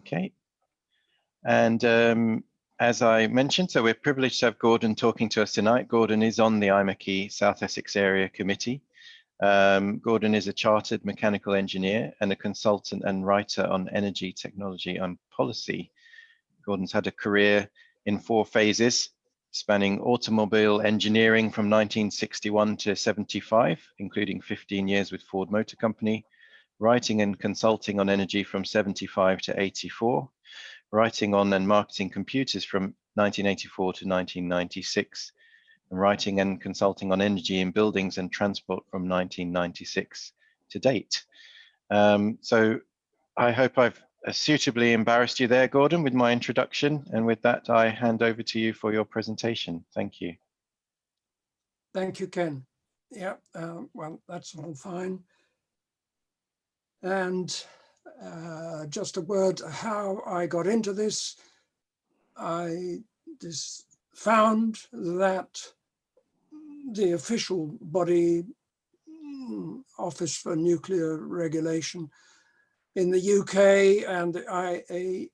Okay. And as I mentioned, so we're privileged to have Gordon talking to us tonight. Gordon is on the IMechE South Essex Area Committee. Gordon is a chartered mechanical engineer and a consultant and writer on energy, technology and policy. Gordon's had a career in 4 phases, spanning automobile engineering from 1961 to 75, including 15 years with Ford Motor Company, writing and consulting on energy from 75 to 84, writing on and marketing computers from 1984 to 1996, and writing and consulting on energy in buildings and transport from 1996 to date. So I hope I've suitably embarrassed you there, Gordon, with my introduction. And with that, I hand over to you for your presentation. Thank you. Thank you, Ken. Yeah, well, that's all fine. And just a word how I got into this. I just found that the official body, Office for Nuclear Regulation in the UK and the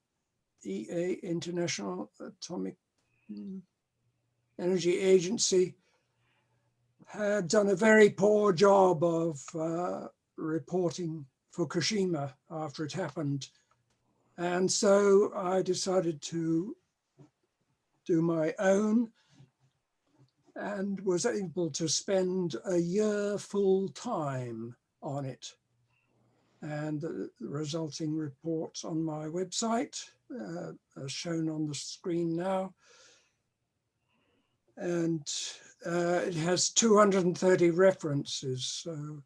IAEA, International Atomic Energy Agency, had done a very poor job of reporting Fukushima after it happened. And so I decided to do my own and was able to spend a year full time on it. And the resulting reports on my website are shown on the screen now. And it has 230 references. So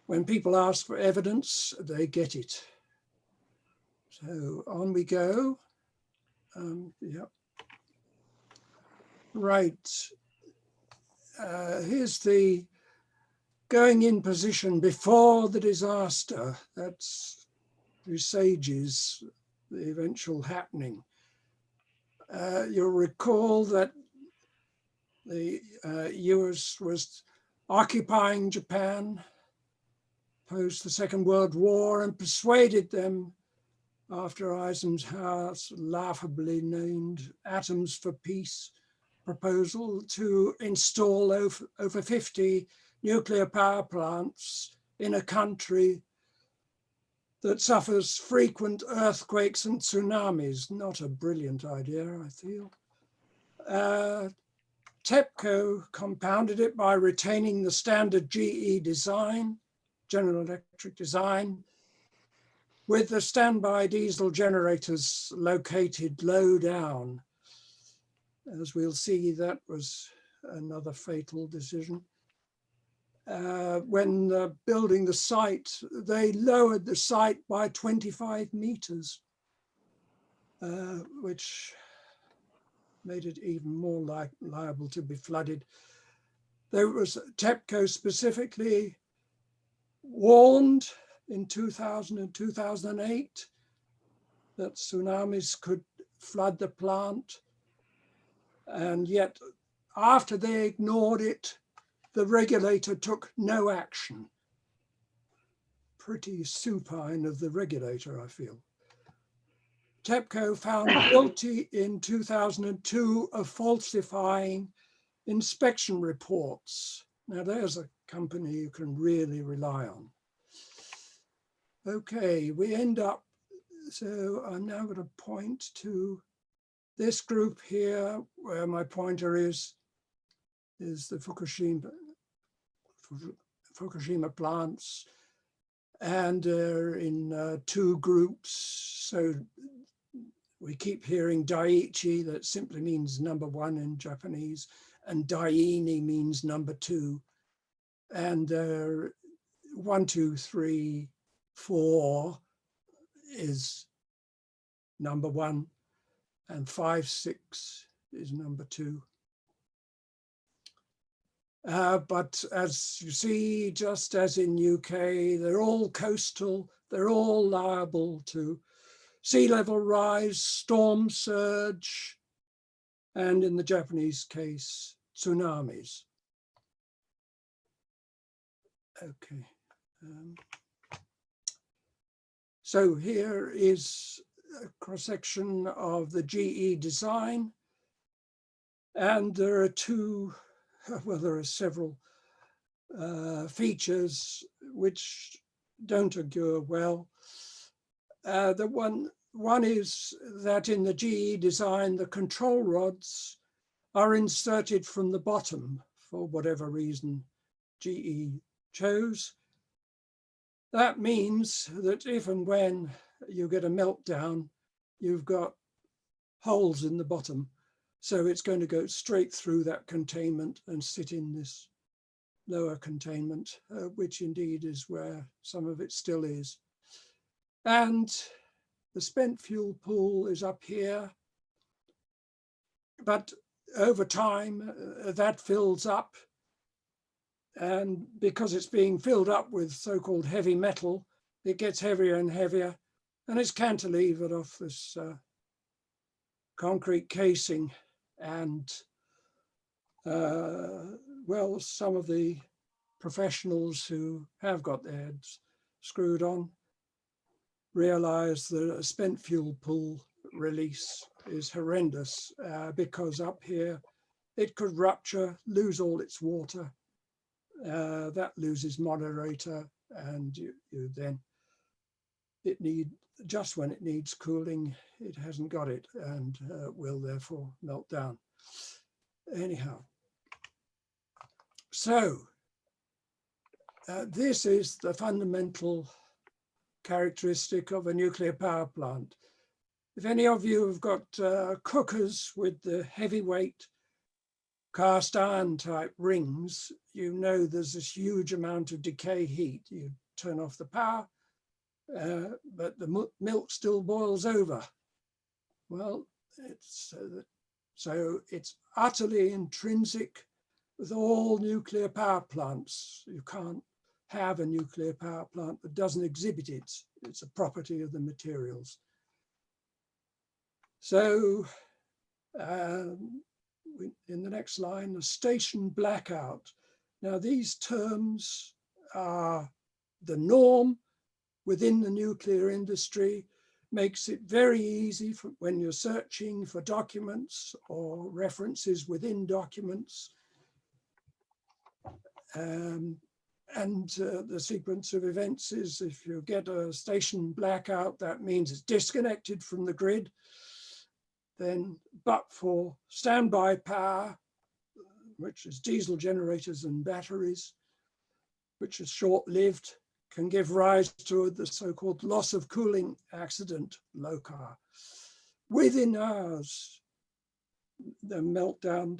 when people ask for evidence, they get it. So on we go. Yep. Right. Here's the going in position before the disaster. That's presages the eventual happening. You'll recall that the US was occupying Japan post the Second World War and persuaded them, after Eisenhower's laughably named Atoms for Peace proposal, to install over 50 nuclear power plants in a country that suffers frequent earthquakes and tsunamis. Not a brilliant idea, I feel. TEPCO compounded it by retaining the standard GE design, General Electric design, with the standby diesel generators located low down. As we'll see, that was another fatal decision. When building the site, they lowered the site by 25 meters, which made it even more liable to be flooded. There was TEPCO specifically warned in 2000 and 2008 that tsunamis could flood the plant. And yet after they ignored it, the regulator took no action. Pretty supine of the regulator, I feel. TEPCO found guilty in 2002 of falsifying inspection reports. Now there's a company you can really rely on. Okay, we end up, so I'm now going to point to this group here, where my pointer is the Fukushima plants, and they're in 2 groups. So we keep hearing Daiichi, that simply means number 1 in Japanese, and Daini means number 2. And 1, 2, 3, 4 is number 1, and 5, 6 is number 2. But as you see, just as in UK, they're all coastal, they're all liable to sea level rise, storm surge, and in the Japanese case, tsunamis. Okay. So here is a cross-section of the GE design. And there are there are several features which don't augur well. The one is that in the GE design, the control rods are inserted from the bottom for whatever reason GE chose. That means that if and when you get a meltdown, you've got holes in the bottom. So it's going to go straight through that containment and sit in this lower containment, which indeed is where some of it still is. And the spent fuel pool is up here. But over time, that fills up. And because it's being filled up with so-called heavy metal, it gets heavier and heavier. And it's cantilevered off this concrete casing. And well, some of the professionals who have got their heads screwed on realize that a spent fuel pool release is horrendous because up here it could rupture, lose all its water. That loses moderator, and you then just when it needs cooling, it hasn't got it and will therefore melt down. Anyhow, so this is the fundamental characteristic of a nuclear power plant. If any of you have got cookers with the heavyweight cast iron type rings, you know there's this huge amount of decay heat. You turn off the power, but the milk still boils over. Well, so it's utterly intrinsic with all nuclear power plants. You can't have a nuclear power plant that doesn't exhibit it. It's a property of the materials. So in the next line, the station blackout. Now these terms are the norm within the nuclear industry, makes it very easy for when you're searching for documents or references within documents. The sequence of events is if you get a station blackout, that means it's disconnected from the grid. Then, but for standby power, which is diesel generators and batteries, which is short-lived, can give rise to the so-called loss of cooling accident, LOCAR. Within hours, the meltdown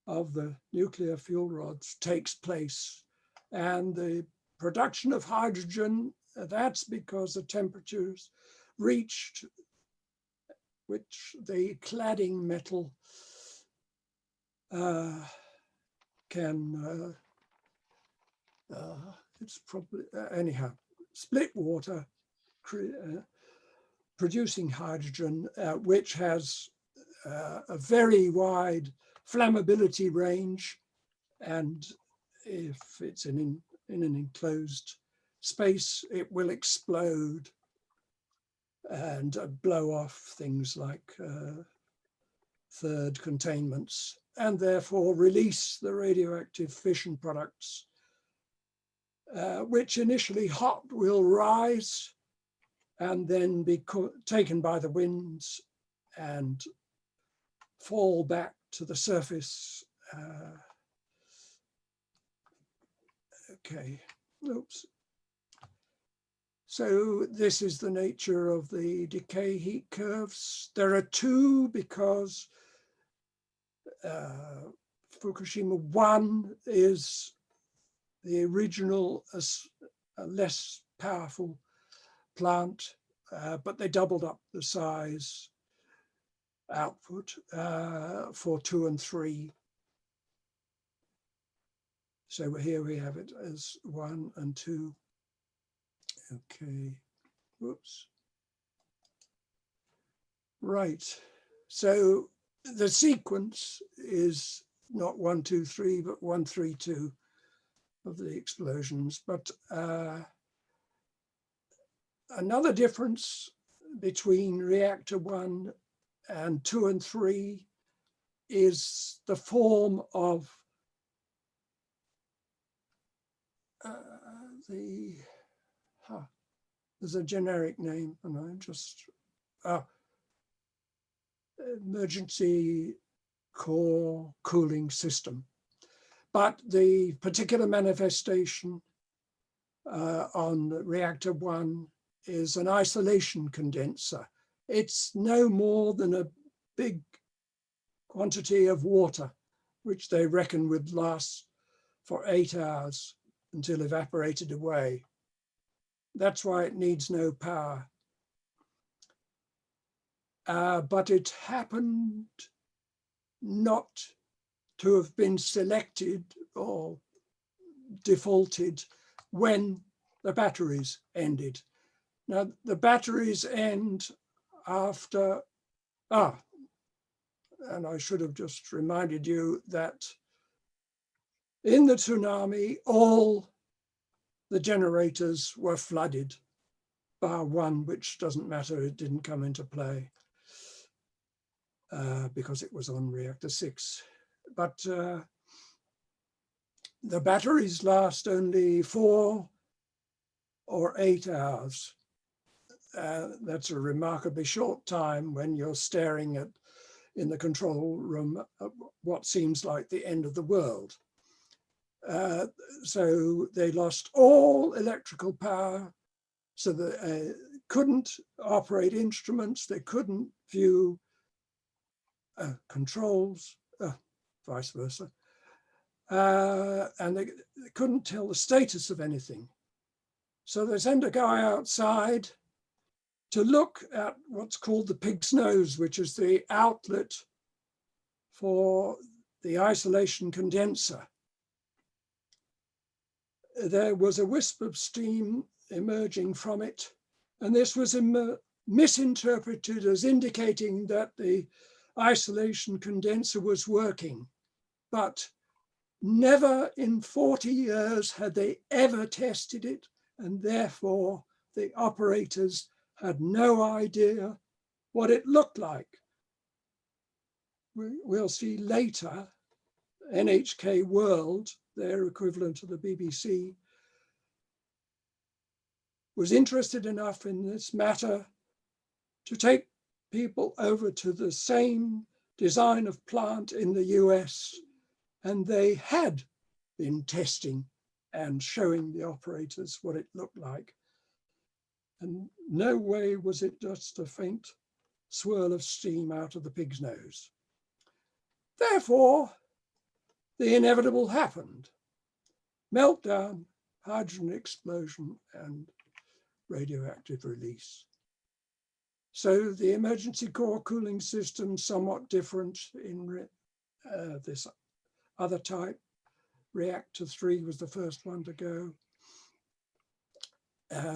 of the nuclear fuel rods takes place, and the production of hydrogen, that's because the temperatures reached which the cladding metal can, it's probably, anyhow, split water, producing hydrogen, which has a very wide flammability range. And if it's in an enclosed space, it will explode and blow off things like third containments, and therefore release the radioactive fission products, which initially hot will rise and then be taken by the winds and fall back to the surface. Okay, oops. So this is the nature of the decay heat curves. There are two because Fukushima 1 is the original, a less powerful plant, but they doubled up the size output for 2 and 3. So here we have it as 1 and 2. Okay, whoops. Right, so the sequence is not 1, 2, 3, but 1, 3, 2 of the explosions. But Another difference between reactor 1 and 2 and 3 is the form of there's a generic name, and I just emergency core cooling system. But the particular manifestation on reactor 1 is an isolation condenser. It's no more than a big quantity of water, which they reckon would last for 8 hours until evaporated away. That's why it needs no power. But it happened not to have been selected or defaulted when the batteries ended. Now, the batteries end after, and I should have just reminded you that in the tsunami, all the generators were flooded, bar one, which doesn't matter, it didn't come into play because it was on reactor 6. But the batteries last only 4 or 8 hours. That's a remarkably short time when you're staring at, in the control room, what seems like the end of the world. So they lost all electrical power, so they couldn't operate instruments, they couldn't view controls, vice versa, and they couldn't tell the status of anything. So they sent a guy outside to look at what's called the pig's nose, which is the outlet for the isolation condenser. There was a wisp of steam emerging from it, and this was misinterpreted as indicating that the isolation condenser was working. But never in 40 years had they ever tested it, and therefore the operators had no idea what it looked like. We'll see later, NHK World, their equivalent to the BBC, was interested enough in this matter to take people over to the same design of plant in the US, and they had been testing and showing the operators what it looked like. And no way was it just a faint swirl of steam out of the pig's nose. Therefore, the inevitable happened. Meltdown, hydrogen explosion, and radioactive release. So the emergency core cooling system, somewhat different in this other type. Reactor 3 was the first one to go.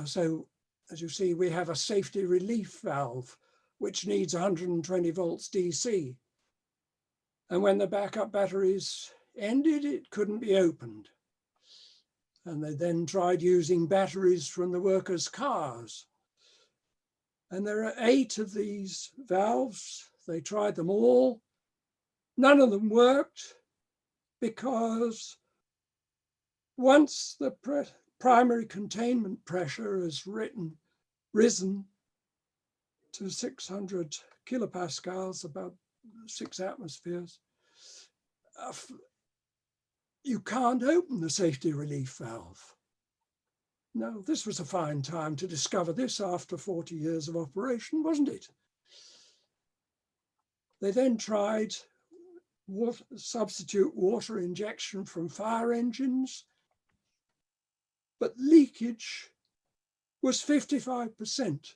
So as you see, we have a safety relief valve, which needs 120 volts DC. And when the backup batteries ended, it couldn't be opened. And they then tried using batteries from the workers' cars. And there are 8 of these valves. They tried them all. None of them worked because once the primary containment pressure has risen to 600 kilopascals, about 6 atmospheres, you can't open the safety relief valve. No, this was a fine time to discover this after 40 years of operation, wasn't it? They then tried substitute water injection from fire engines, but leakage was 55%.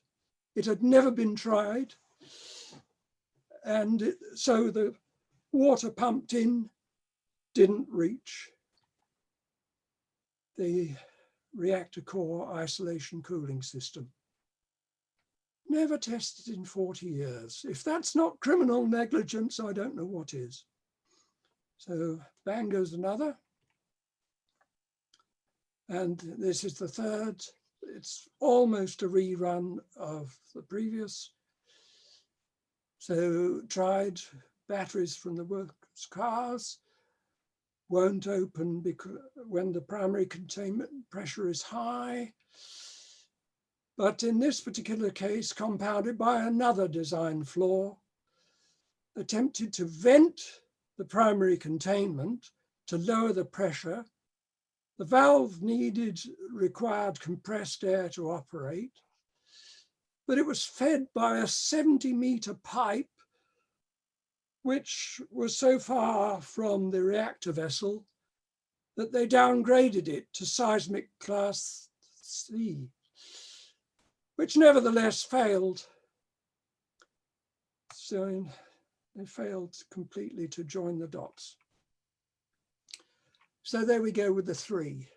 It had never been tried. And so the water pumped in didn't reach the reactor core isolation cooling system. Never tested in 40 years. If that's not criminal negligence, I don't know what is. So bang goes another. And this is the third it's almost a rerun of the previous. So tried batteries from the workers' cars, won't open because when the primary containment pressure is high. But in this particular case, compounded by another design flaw, attempted to vent the primary containment to lower the pressure. The valve required compressed air to operate, but it was fed by a 70-meter pipe, which was so far from the reactor vessel that they downgraded it to seismic class C, which nevertheless failed. So they failed completely to join the dots. So there we go with the 3.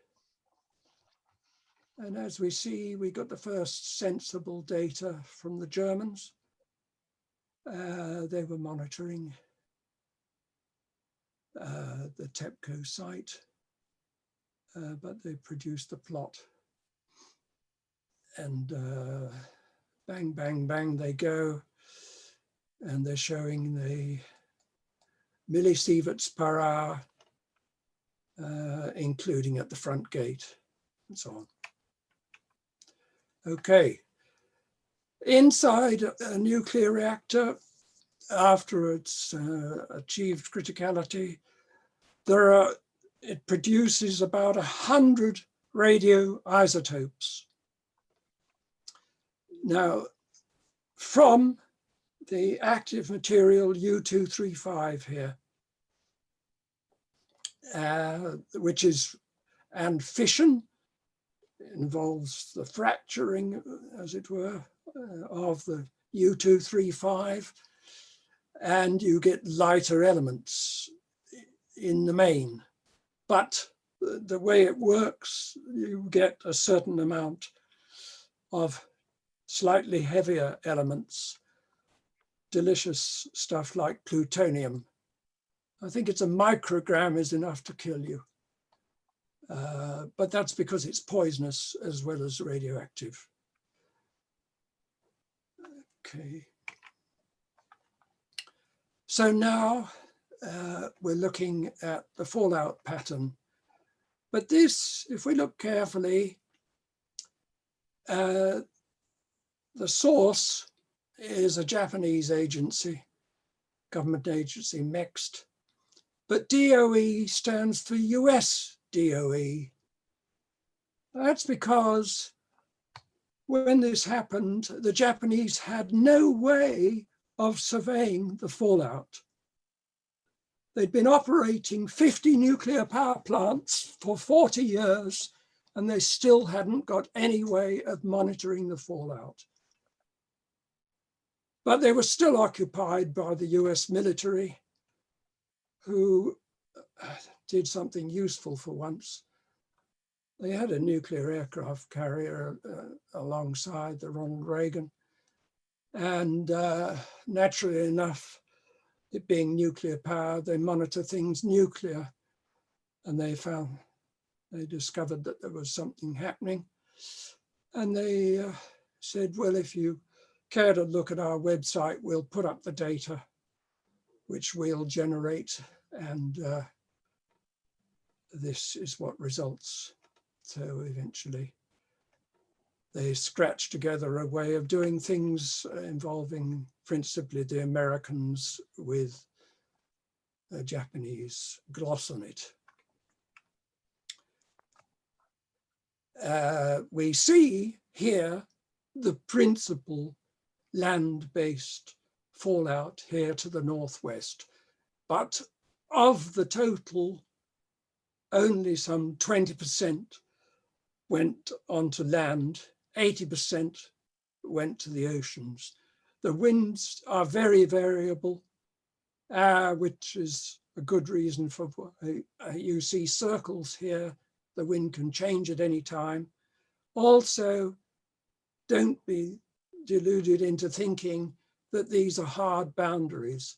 And as we see, we got the first sensible data from the Germans. They were monitoring the TEPCO site, but they produced the plot. And bang, bang, bang, they go. And they're showing the millisieverts per hour, including at the front gate and so on. Okay. Inside a nuclear reactor, after it's achieved criticality, it produces about 100 radioisotopes. Now, from the active material U-235 here, which is, and fission involves the fracturing, as it were, of the U-235, and you get lighter elements in the main. But the way it works, you get a certain amount of slightly heavier elements, delicious stuff like plutonium. I think it's a microgram is enough to kill you. But that's because it's poisonous as well as radioactive. Okay. So now we're looking at the fallout pattern. But this, if we look carefully, the source is a Japanese agency, government agency, IMechE. But DOE stands for US DOE. That's because when this happened, the Japanese had no way of surveying the fallout. They'd been operating 50 nuclear power plants for 40 years, and they still hadn't got any way of monitoring the fallout. But they were still occupied by the US military, who did something useful for once. They had a nuclear aircraft carrier alongside the Ronald Reagan. And naturally enough, it being nuclear power, they monitor things nuclear. And they discovered that there was something happening. And they said, well, if you care to look at our website, we'll put up the data, which we'll generate. And this is what results. So eventually they scratched together a way of doing things involving principally the Americans with a Japanese gloss on it. We see here the principal land-based fallout here to the northwest, but of the total, only some 20% went onto land, 80% went to the oceans. The winds are very variable, which is a good reason for you see circles here. The wind can change at any time. Also, don't be deluded into thinking that these are hard boundaries,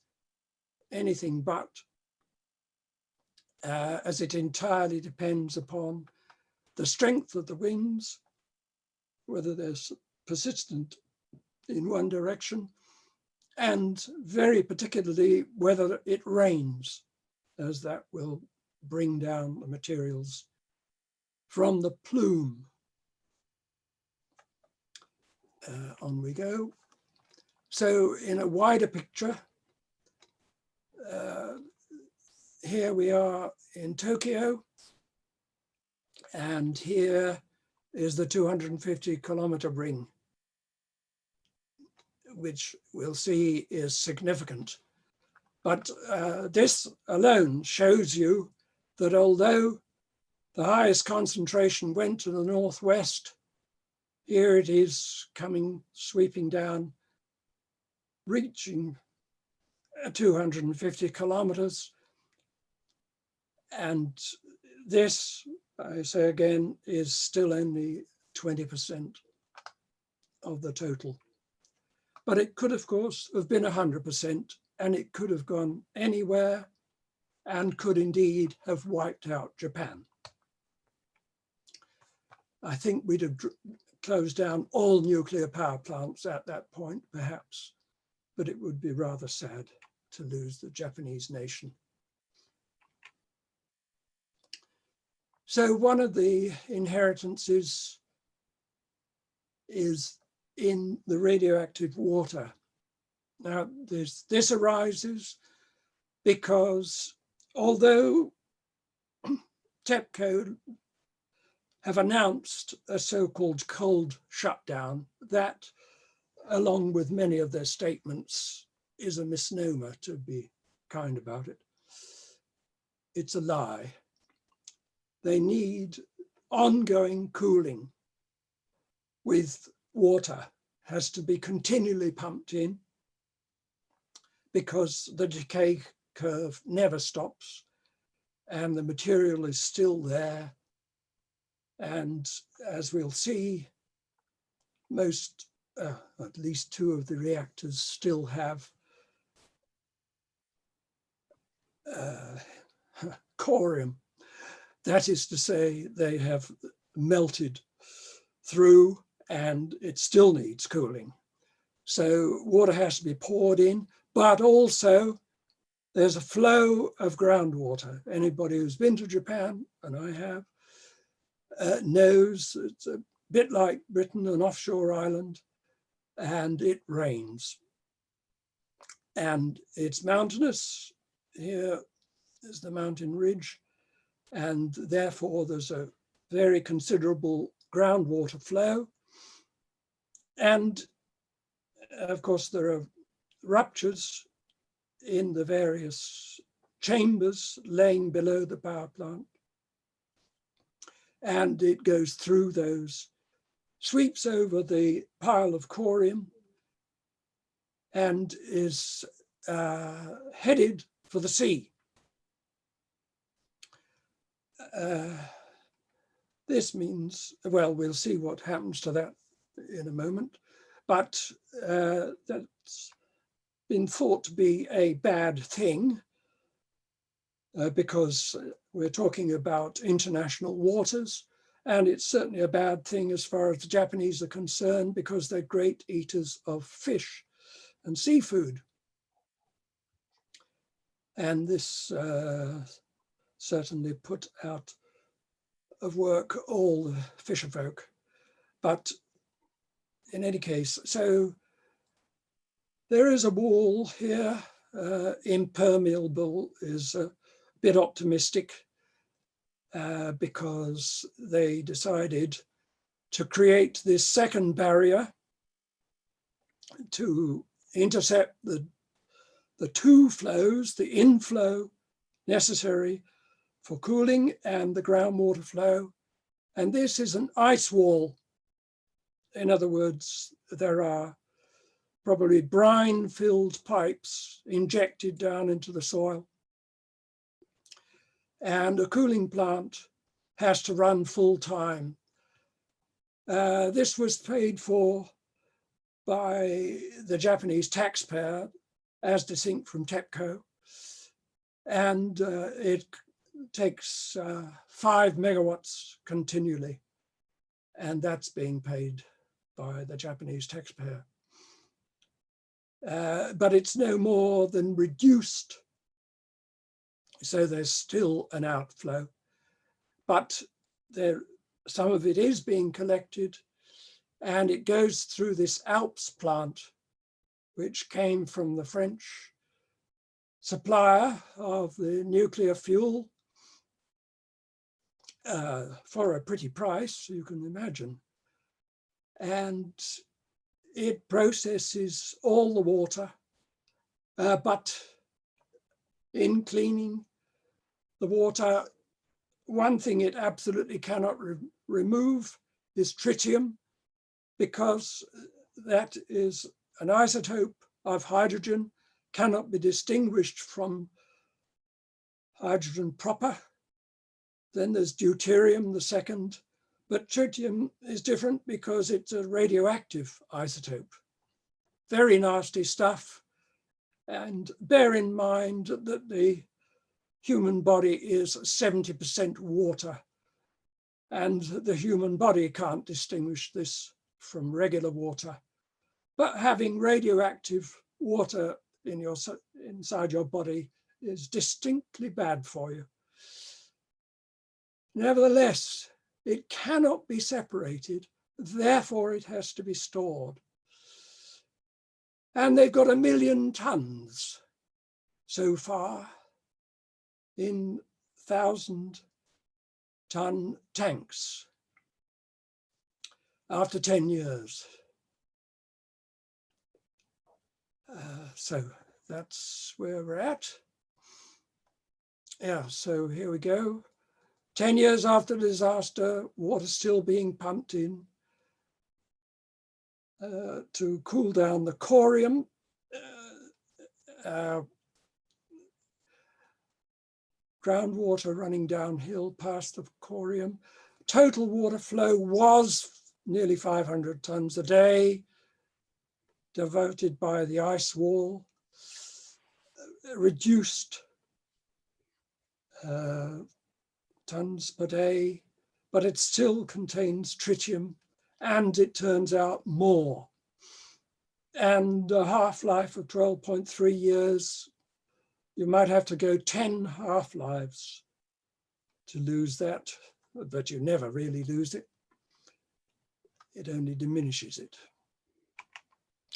anything but, as it entirely depends upon the strength of the winds whether they're persistent in one direction, and very particularly whether it rains, as that will bring down the materials from the plume. On we go. So in a wider picture, here we are in Tokyo, and here is the 250-kilometer ring, which we'll see is significant. But this alone shows you that although the highest concentration went to the northwest, here it is coming, sweeping down, reaching 250 kilometers. And this, I say again, is still only 20% of the total. But it could, of course, have been 100%, and it could have gone anywhere and could indeed have wiped out Japan. I think we'd have closed down all nuclear power plants at that point, perhaps, but it would be rather sad to lose the Japanese nation. So one of the inheritances is in the radioactive water. Now, this arises because although TEPCO have announced a so-called cold shutdown, that, along with many of their statements, is a misnomer, to be kind about it. It's a lie. They need ongoing cooling with water, has to be continually pumped in because the decay curve never stops and the material is still there. And as we'll see, most, at least 2 of the reactors still have corium. That is to say, they have melted through and it still needs cooling. So water has to be poured in, but also there's a flow of groundwater. Anybody who's been to Japan, and I have, knows it's a bit like Britain, an offshore island, and it rains. And it's mountainous. Here is the mountain ridge, and therefore there's a very considerable groundwater flow. And of course, there are ruptures in the various chambers laying below the power plant. And it goes through those, sweeps over the pile of corium, and is headed for the sea. This means, well, we'll see what happens to that in a moment, but that's been thought to be a bad thing because we're talking about international waters, and it's certainly a bad thing as far as the Japanese are concerned because they're great eaters of fish and seafood. And this certainly put out of work all the fisher folk. But in any case, so there is a wall here. Impermeable is a bit optimistic because they decided to create this second barrier to intercept the 2 flows, the inflow necessary for cooling and the groundwater flow. And this is an ice wall. In other words, there are probably brine-filled pipes injected down into the soil. And a cooling plant has to run full time. This was paid for by the Japanese taxpayer as distinct from TEPCO. And it takes 5 megawatts continually. And that's being paid by the Japanese taxpayer. But it's no more than reduced. So there's still an outflow, but some of it is being collected, and it goes through this Alps plant, which came from the French supplier of the nuclear fuel for a pretty price, you can imagine. And it processes all the water, but in cleaning the water, one thing it absolutely cannot remove is tritium, because that is an isotope of hydrogen, cannot be distinguished from hydrogen proper. Then there's deuterium, the second, but tritium is different because it's a radioactive isotope. Very nasty stuff. And bear in mind that the human body is 70% water, and the human body can't distinguish this from regular water. But having radioactive water inside your body is distinctly bad for you. Nevertheless, it cannot be separated, therefore it has to be stored. And they've got 1 million tons so far in 1,000-ton tanks after 10 years. So that's where we're at. Yeah, so here we go. 10 years after the disaster, water still being pumped in to cool down the corium. Groundwater running downhill past the corium. Total water flow was nearly 500 tons a day, diverted by the ice wall, reduced tons per day, but it still contains tritium, and it turns out more. And a half-life of 12.3 years, you might have to go 10 half-lives to lose that, but you never really lose it. It only diminishes it.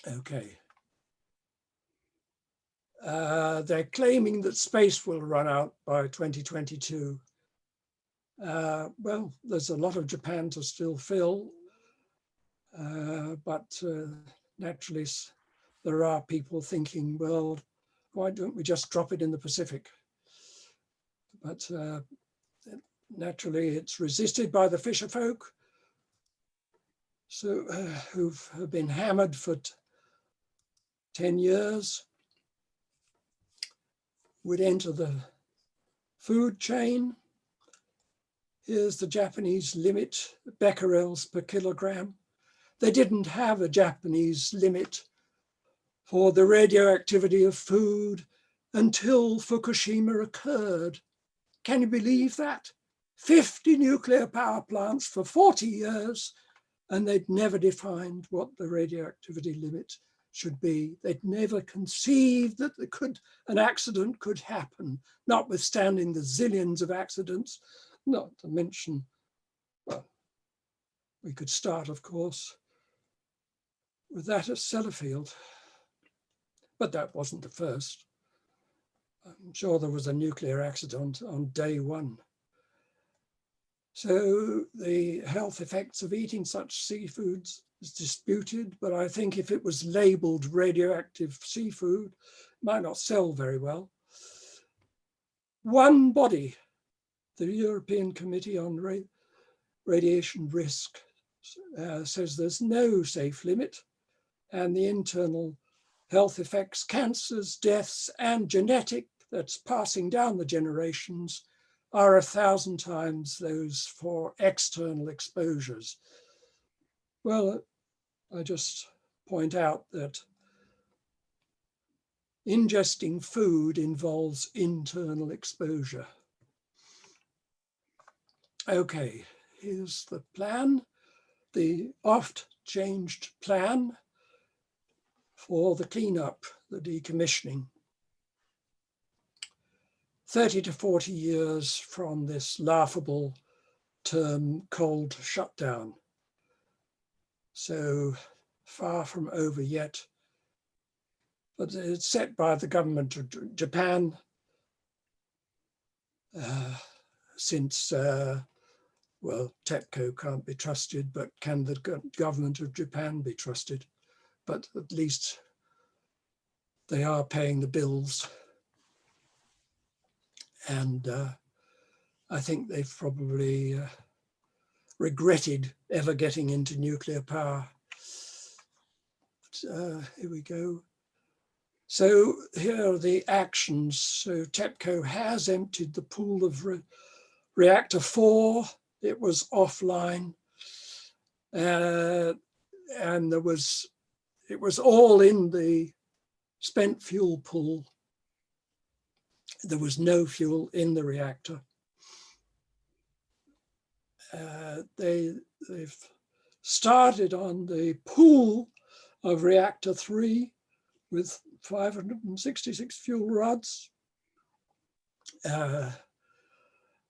Okay. They're claiming that space will run out by 2022. Well, there's a lot of Japan to still fill, but naturally there are people thinking, well, why don't we just drop it in the Pacific? But naturally it's resisted by the fisher folk, so who've been hammered for 10 years, would enter the food chain. Here's the Japanese limit, becquerels per kilogram. They didn't have a Japanese limit for the radioactivity of food until Fukushima occurred. Can you believe that? 50 nuclear power plants for 40 years, and they'd never defined what the radioactivity limit should be. They'd never conceived that an accident could happen, notwithstanding the zillions of accidents, not to mention, well, we could start, of course, with that at Sellafield, but that wasn't the first. I'm sure there was a nuclear accident on day one. So the health effects of eating such seafoods is disputed, but I think if it was labeled radioactive seafood, it might not sell very well. One body, the European Committee on Radiation Risk, says there's no safe limit, and the internal health effects, cancers, deaths, and genetic, that's passing down the generations, are 1,000 times those for external exposures. Well, I just point out that ingesting food involves internal exposure. Okay, here's the plan. The oft changed plan for the cleanup, the decommissioning. 30 to 40 years from this laughable term cold shutdown. So far from over yet, but it's set by the government of Japan since, well, TEPCO can't be trusted, but can the government of Japan be trusted? But at least they are paying the bills. And I think they've probably regretted ever getting into nuclear power. But, here we go. So here are the actions. So TEPCO has emptied the pool of reactor 4. It was offline, and it was all in the spent fuel pool. There was no fuel in the reactor. They've started on the pool of reactor 3 with 566 fuel rods,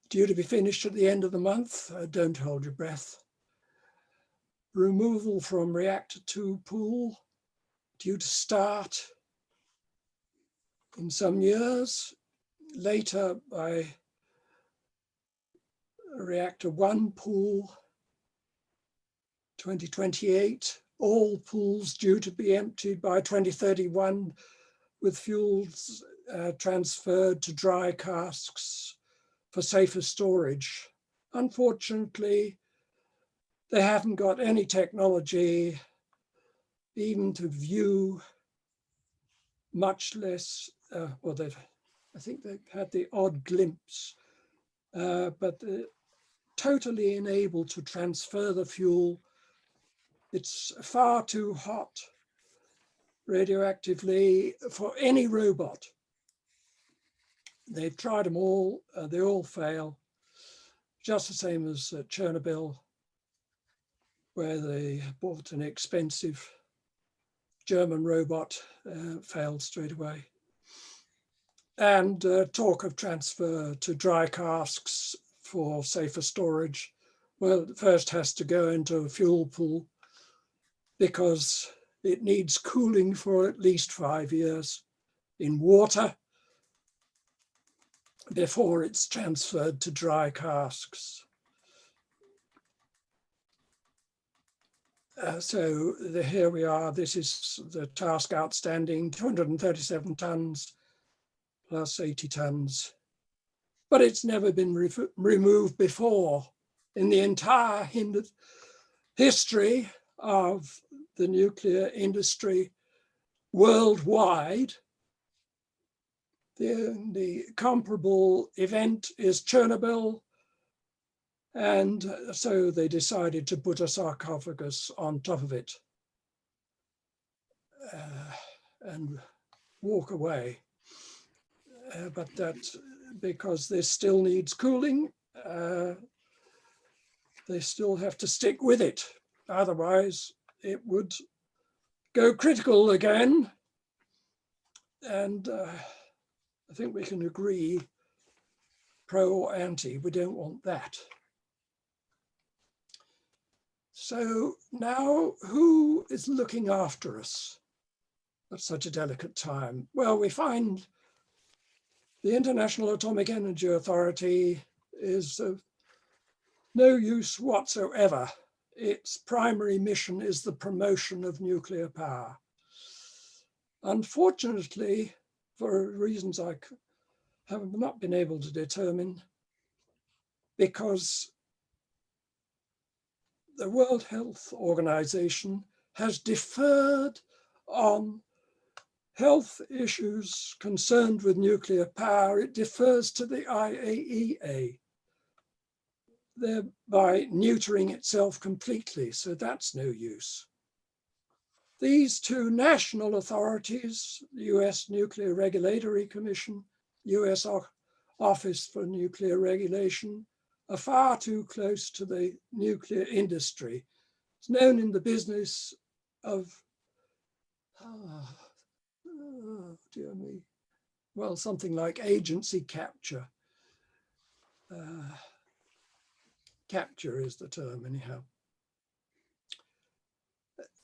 due to be finished at the end of the month. Don't hold your breath. Removal from reactor 2 pool due to start in some years. Later by reactor 1 pool, 2028. All pools due to be emptied by 2031, with fuels transferred to dry casks for safer storage. Unfortunately, they haven't got any technology even to view, much less, well, I think they've had the odd glimpse, but they're totally unable to transfer the fuel. It's far too hot radioactively for any robot. They've tried them all, they all fail. Just the same as Chernobyl, where they bought an expensive German robot, failed straight away. And talk of transfer to dry casks for safer storage. Well, it first has to go into a fuel pool because it needs cooling for at least 5 years in water before it's transferred to dry casks. So here we are. This is the task outstanding, 237 tons plus 80 tons. But it's never been removed before in the entire history of the nuclear industry worldwide. The comparable event is Chernobyl, and so they decided to put a sarcophagus on top of it and walk away. But that's because this still needs cooling, they still have to stick with it. Otherwise, it would go critical again. And I think we can agree, pro or anti, we don't want that. So now, who is looking after us at such a delicate time? Well, we find the International Atomic Energy Authority is of no use whatsoever. Its primary mission is the promotion of nuclear power. Unfortunately, for reasons I have not been able to determine, because the World Health Organization has deferred on health issues concerned with nuclear power. It defers to the IAEA, thereby neutering itself completely. So that's no use. These two national authorities, the US Nuclear Regulatory Commission, US Office for Nuclear Regulation, are far too close to the nuclear industry. It's known in the business of, dear me, well, something like agency capture. Capture is the term anyhow.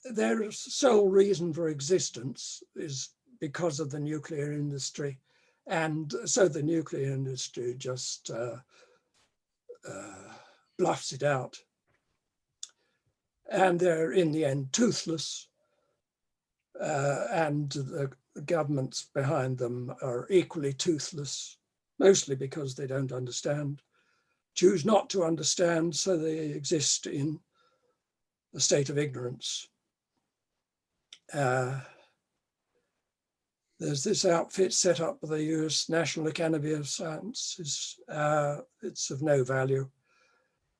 Their sole reason for existence is because of the nuclear industry. And so the nuclear industry just bluffs it out. And they're in the end toothless. And the governments behind them are equally toothless, mostly because they don't understand, choose not to understand, so they exist in a state of ignorance. There's this outfit set up by the US National Academy of Sciences. It's of no value.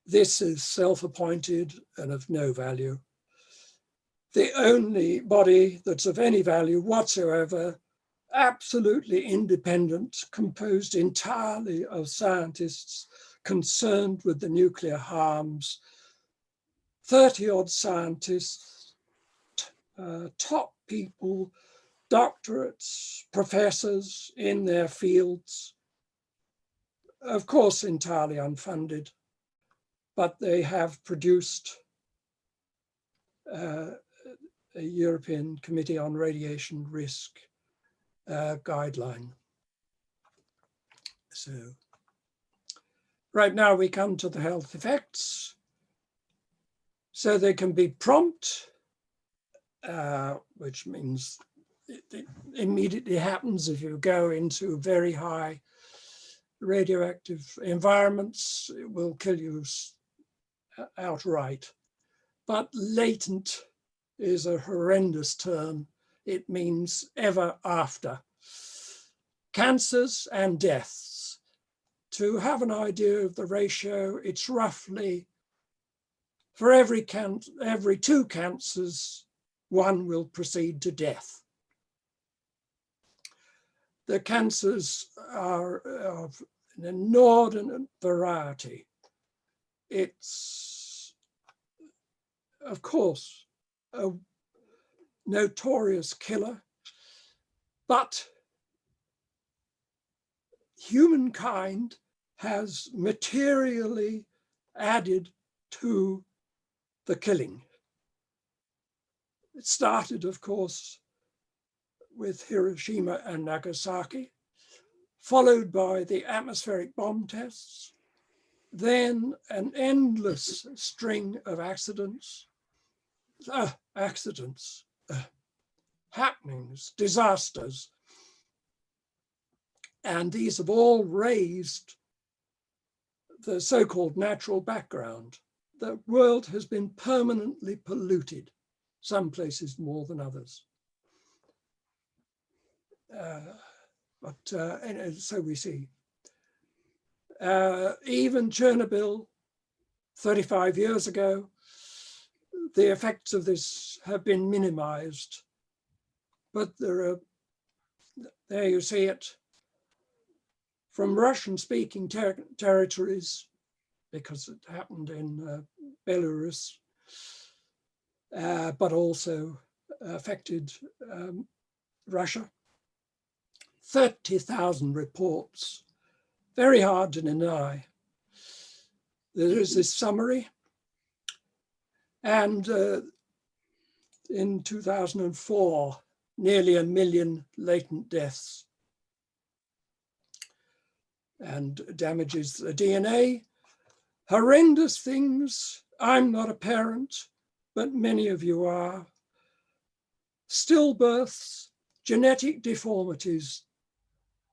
This is self-appointed and of no value. The only body that's of any value whatsoever, absolutely independent, composed entirely of scientists concerned with the nuclear harms, 30-odd scientists, top people, doctorates, professors in their fields, of course entirely unfunded, but they have produced a European Committee on Radiation Risk guideline. So right now we come to the health effects. So they can be prompt, which means it immediately happens if you go into very high radioactive environments, it will kill you outright. But latent is a horrendous term. It means ever after. Cancers and deaths. To have an idea of the ratio, it's roughly for every 2 cancers, 1 will proceed to death. The cancers are of an inordinate variety. It's, of course, a notorious killer, but humankind has materially added to the killing. It started, of course, with Hiroshima and Nagasaki, followed by the atmospheric bomb tests, then an endless string of accidents, happenings, disasters. And these have all raised the so-called natural background. The world has been permanently polluted, some places more than others. So we see. Even Chernobyl, 35 years ago, the effects of this have been minimized. But there you see it, from Russian-speaking territories, because it happened in Belarus, but also affected Russia. 30,000 reports, very hard to deny. There is this summary, and in 2004, nearly 1 million latent deaths, and damages the DNA. Horrendous things. I'm not a parent, but many of you are. Stillbirths, genetic deformities,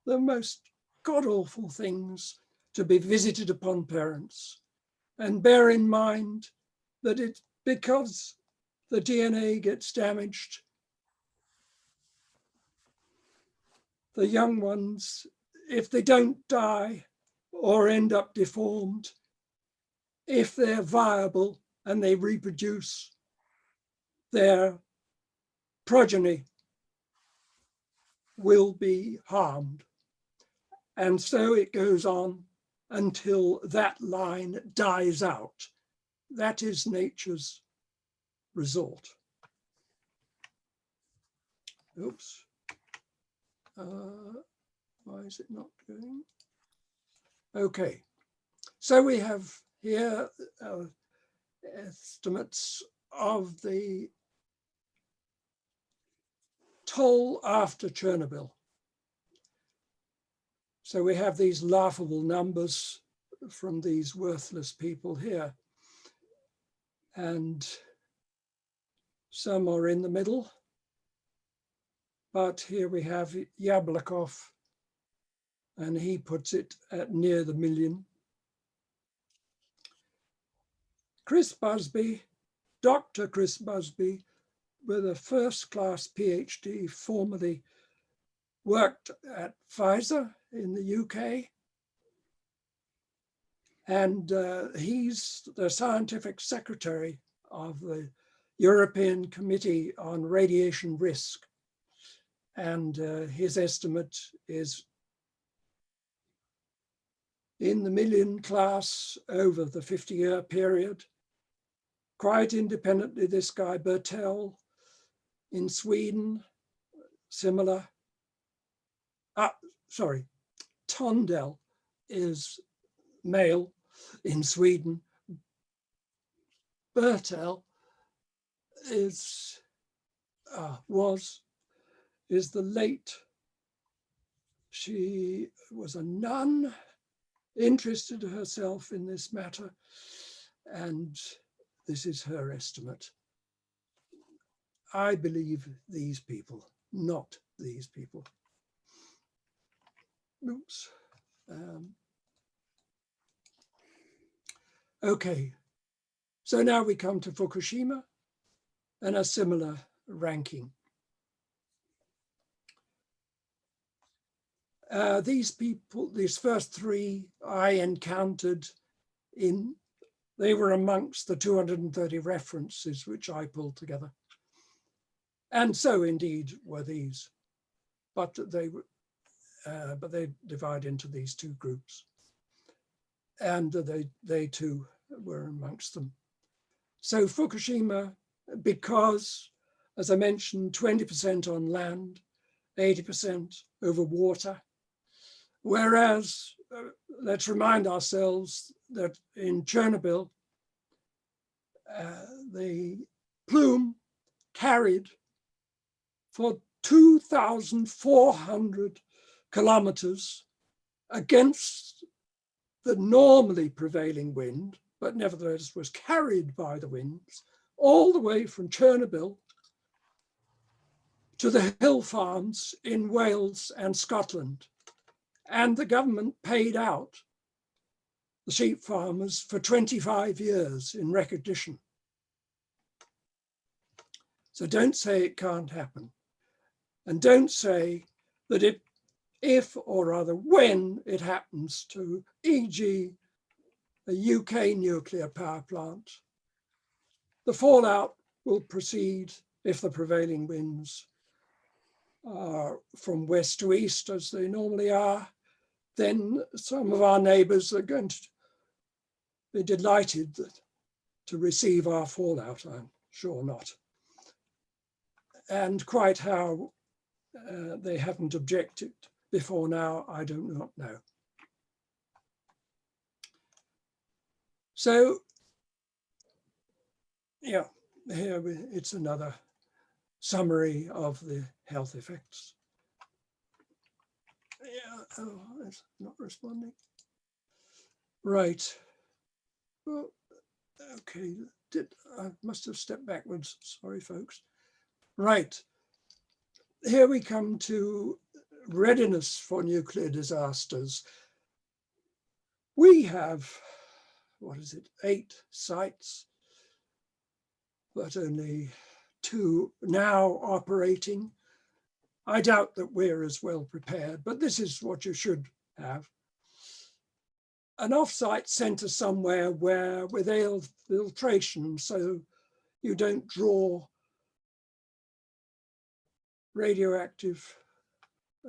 the most god-awful things to be visited upon parents. And bear in mind that it's because the DNA gets damaged, the young ones, if they don't die or end up deformed, if they're viable and they reproduce, their progeny will be harmed. And so it goes on until that line dies out. That is nature's resort. Oops. Why is it not going? Okay, so we have here estimates of the toll after Chernobyl. So we have these laughable numbers from these worthless people here. And some are in the middle. But here we have Yablokov, and he puts it at near the million. Chris Busby, Dr. Chris Busby, with a first-class PhD, formerly worked at Pfizer in the UK. And he's the scientific secretary of the European Committee on Radiation Risk. And his estimate is in the million class over the 50-year period. Quite independently, this guy Bertel in Sweden, similar. Tondell is male in Sweden. Bertel is the late. She was a nun, interested herself in this matter, and this is her estimate. I believe these people, not these people. Oops. Okay, so now we come to Fukushima and a similar ranking. These people, these first three I encountered they were amongst the 230 references which I pulled together. And so indeed were these, but they divide into these two groups. And they too were amongst them. So Fukushima, because, as I mentioned, 20% on land, 80% over water, whereas let's remind ourselves that in Chernobyl, the plume carried for 2,400 kilometers against the normally prevailing wind, but nevertheless was carried by the winds all the way from Chernobyl to the hill farms in Wales and Scotland. And the government paid out the sheep farmers for 25 years in recognition. So don't say it can't happen. And don't say that if, or rather when it happens to, e.g., a UK nuclear power plant, the fallout will proceed if the prevailing winds are from west to east, as they normally are. Then some of our neighbours are going to be delighted to receive our fallout, I'm sure not. And quite how they haven't objected before now, I do not know. So, yeah, here it's another summary of the health effects. Yeah, oh, it's not responding. Right. Well, okay, I must have stepped backwards. Sorry, folks. Right. Here we come to readiness for nuclear disasters. We have, 8 sites, but only 2 now operating. I doubt that we're as well prepared, but this is what you should have. An off-site centre somewhere where with filtration, so you don't draw radioactive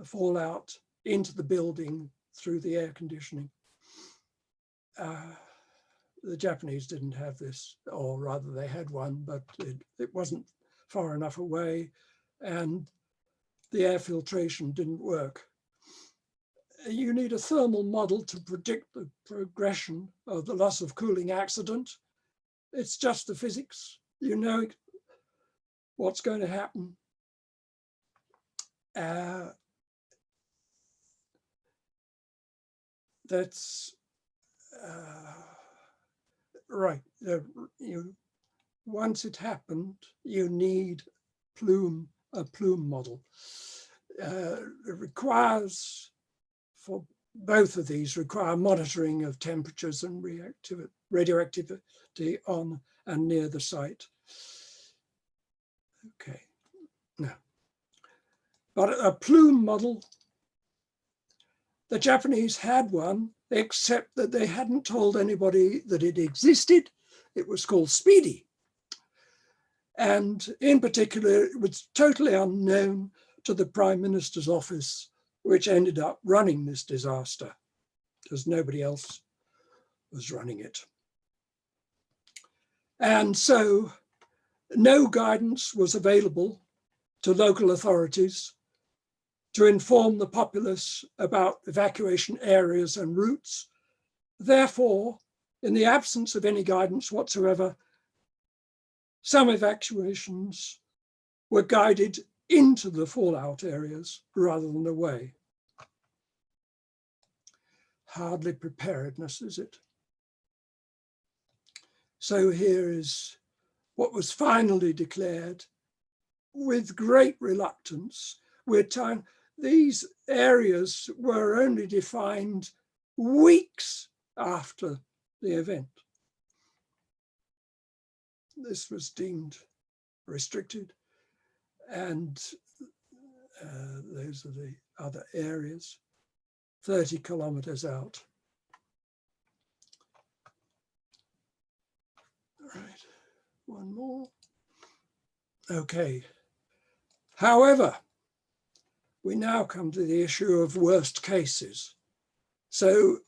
fallout into the building through the air conditioning. the Japanese didn't have this, or rather they had one, but it wasn't far enough away and the air filtration didn't work. You need a thermal model to predict the progression of the loss of cooling accident. It's just the physics. You know what's going to happen. That's right. Once it happened, you need a plume model. It requires, for both of these, require monitoring of temperatures and radioactivity on and near the site. Okay, now, but a plume model, the Japanese had one, except that they hadn't told anybody that it existed. It was called SPEEDY. And in particular, it was totally unknown to the Prime Minister's office, which ended up running this disaster because nobody else was running it. And so no guidance was available to local authorities to inform the populace about evacuation areas and routes. Therefore, in the absence of any guidance whatsoever, some evacuations were guided into the fallout areas rather than away. Hardly preparedness, is it? So here is what was finally declared with great reluctance. These areas were only defined weeks after the event. This was deemed restricted, and those are the other areas, 30 kilometers out. All right, one more. Okay. However, we now come to the issue of worst cases. So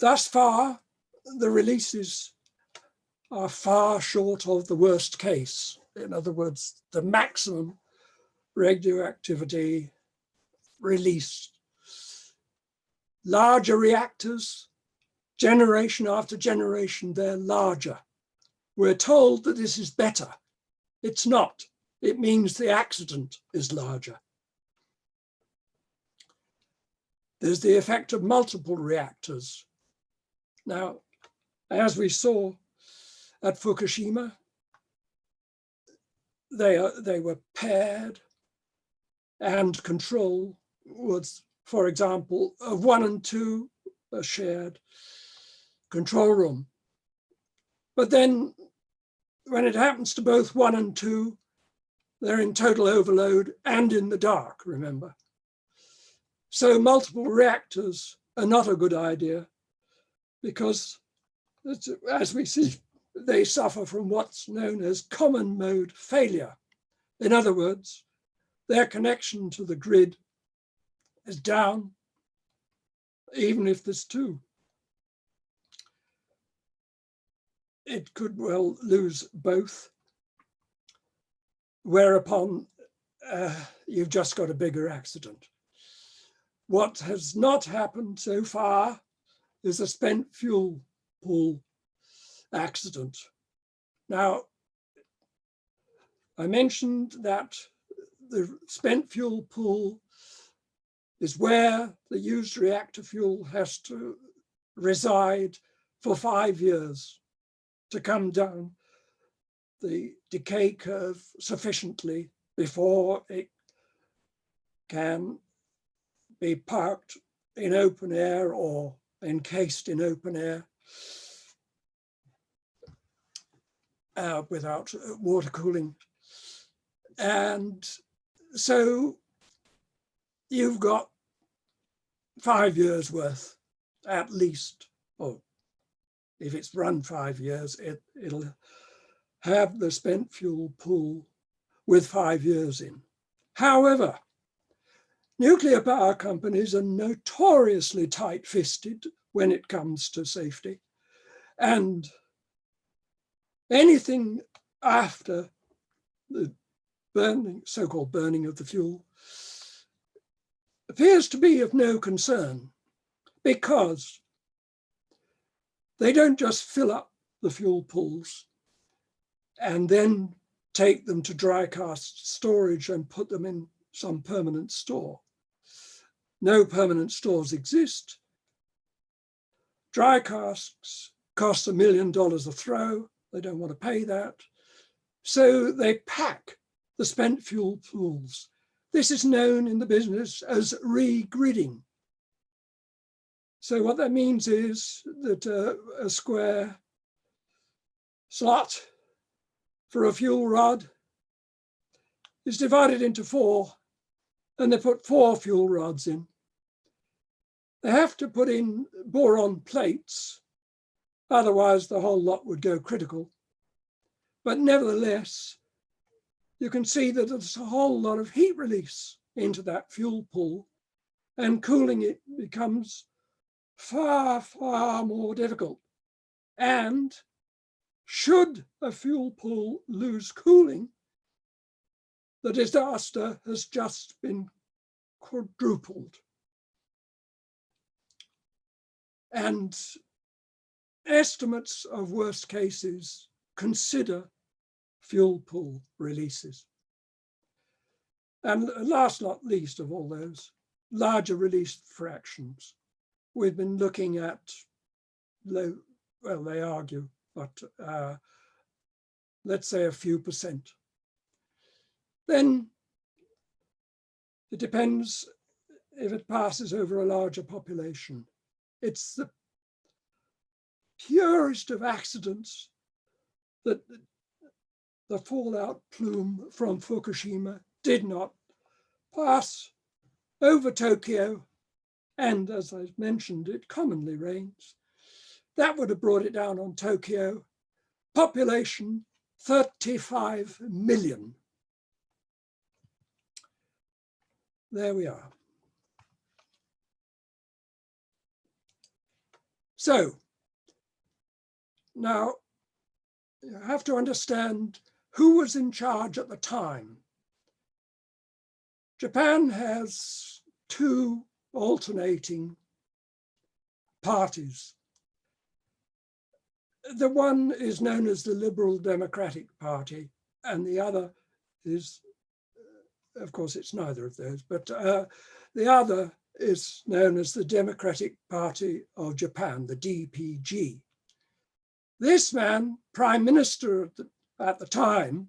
thus far, the releases are far short of the worst case. In other words, the maximum radioactivity released. Larger reactors, generation after generation, they're larger. We're told that this is better. It's not. It means the accident is larger. There's the effect of multiple reactors. Now, as we saw at Fukushima, they were paired, and control was, for example, of 1 and 2, a shared control room. But then when it happens to both 1 and 2, they're in total overload and in the dark, remember. So multiple reactors are not a good idea because, as we see, they suffer from what's known as common mode failure. In other words, their connection to the grid is down, even if there's 2. It could well lose both, whereupon you've just got a bigger accident. What has not happened so far is a spent fuel pool accident. Now, I mentioned that the spent fuel pool is where the used reactor fuel has to reside for 5 years to come down the decay curve sufficiently before it can be parked in open air or encased in open air without water cooling. And so you've got 5 years worth at least, or if it's run 5 years, it'll have the spent fuel pool with 5 years in. However, nuclear power companies are notoriously tight-fisted when it comes to safety. And anything after the burning, so-called burning of the fuel, appears to be of no concern, because they don't just fill up the fuel pools and then take them to dry cask storage and put them in some permanent store. No permanent stores exist. Dry casks cost $1 million a throw. They don't want to pay that. So they pack the spent fuel pools. This is known in the business as regridding. So what that means is that a square slot for a fuel rod is divided into 4, and they put 4 fuel rods in. They have to put in boron plates, otherwise the whole lot would go critical. But nevertheless, you can see that there's a whole lot of heat release into that fuel pool, and cooling it becomes far, far more difficult. And should a fuel pool lose cooling, the disaster has just been quadrupled. And estimates of worst cases consider fuel pool releases. And last not least of all those, larger release fractions. We've been looking at low, well, they argue, but let's say a few percent. Then it depends if it passes over a larger population. It's the purest of accidents that the fallout plume from Fukushima did not pass over Tokyo, and as I mentioned, it commonly rains. That would have brought it down on Tokyo. Population 35 million. There we are. So now you have to understand who was in charge at the time. Japan has 2 alternating parties. The one is known as the Liberal Democratic Party, and the other is, of course, it's neither of those, but the other is known as the Democratic Party of Japan, the DPG. This man, Prime Minister at the time,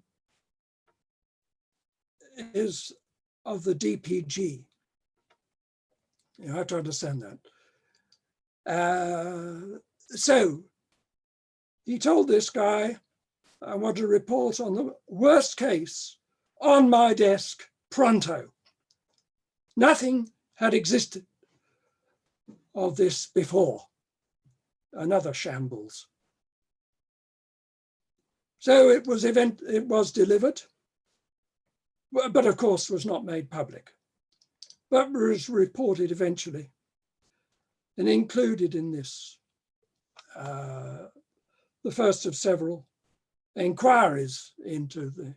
is of the DPG. You have to understand that. So he told this guy, I want to report on the worst case on my desk pronto. Nothing had existed of this before. Another shambles. So it was delivered, but of course was not made public, but was reported eventually and included in this, the first of several inquiries into the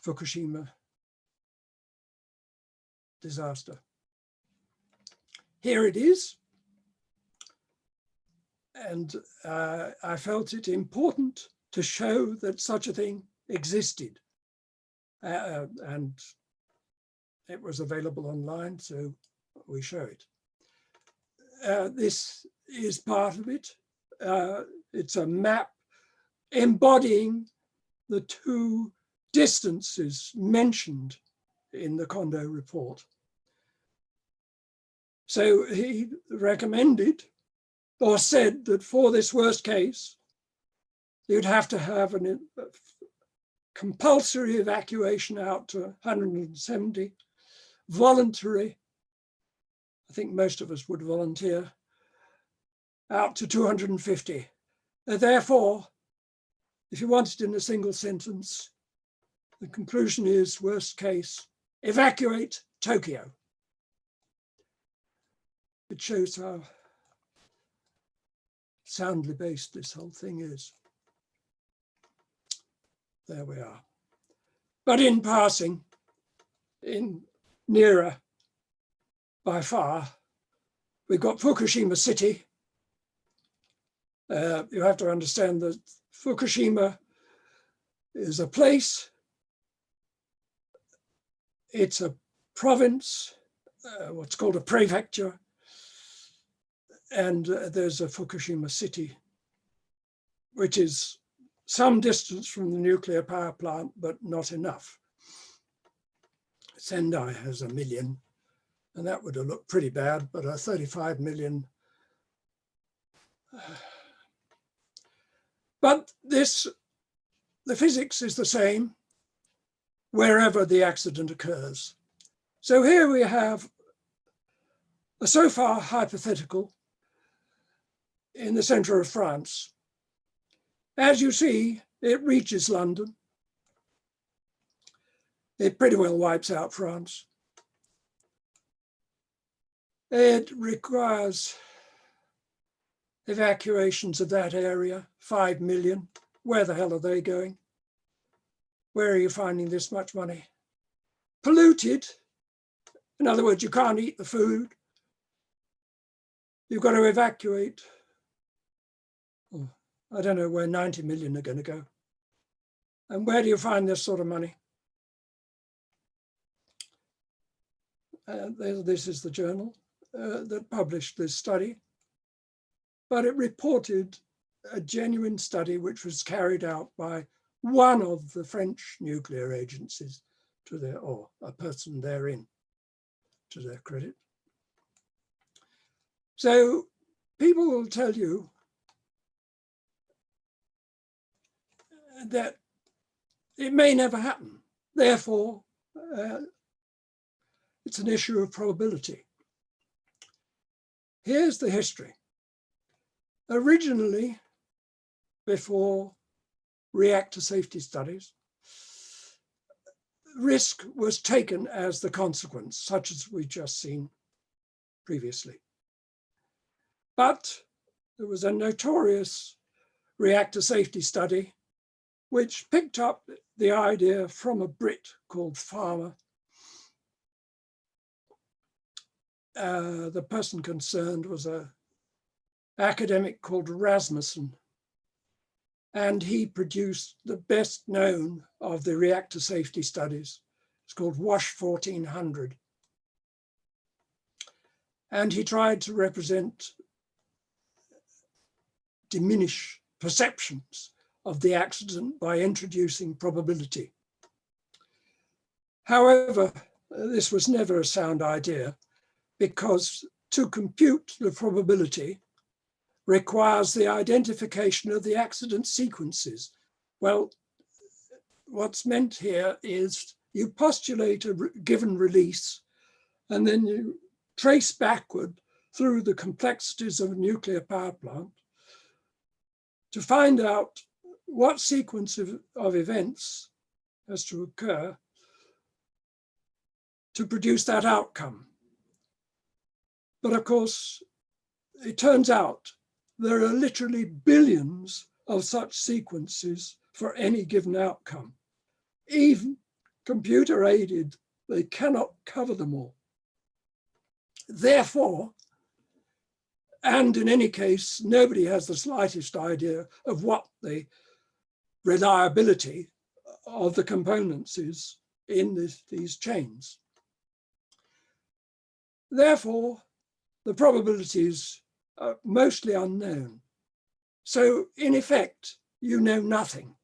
Fukushima disaster. Here it is. And I felt it important to show that such a thing existed. And it was available online, so we show it. This is part of it. It's a map embodying the 2 distances mentioned in the Kondo report. So he recommended or said that for this worst case, you'd have to have a compulsory evacuation out to 170, voluntary, I think most of us would volunteer, out to 250. Therefore, if you want it in a single sentence, the conclusion is, worst case, evacuate Tokyo. It shows how soundly based this whole thing is. There we are. But in passing, in nearer by far, we've got Fukushima City. You have to understand that Fukushima is a place, it's a province, what's called a prefecture, and there's a Fukushima City, which is some distance from the nuclear power plant, but not enough. Sendai has 1 million, and that would have looked pretty bad, but a 35 million. But the physics is the same wherever the accident occurs. So here we have a so far hypothetical in the center of France. As you see, it reaches London. It pretty well wipes out France. It requires evacuations of that area, 5 million. Where the hell are they going? Where are you finding this much money? Polluted. In other words, you can't eat the food. You've got to evacuate. Oh, I don't know where 90 million are going to go. And where do you find this sort of money? This is the journal that published this study. But it reported a genuine study which was carried out by one of the French nuclear agencies or a person therein, to their credit. So people will tell you that it may never happen. Therefore, it's an issue of probability. Here's the history. Originally, before reactor safety studies, risk was taken as the consequence, such as we've just seen previously. But there was a notorious reactor safety study which picked up the idea from a Brit called Farmer. The person concerned was an academic called Rasmussen, and he produced the best known of the reactor safety studies. It's called WASH 1400. And he tried to diminish perceptions of the accident by introducing probability. However, this was never a sound idea, because to compute the probability requires the identification of the accident sequences. Well, what's meant here is you postulate a given release, and then you trace backward through the complexities of a nuclear power plant to find out what sequence of events has to occur to produce that outcome. But of course, it turns out there are literally billions of such sequences for any given outcome. Even computer aided, they cannot cover them all. Therefore, and in any case, nobody has the slightest idea of what the reliability of the components is in these chains. Therefore, the probabilities are mostly unknown. So in effect, you know nothing.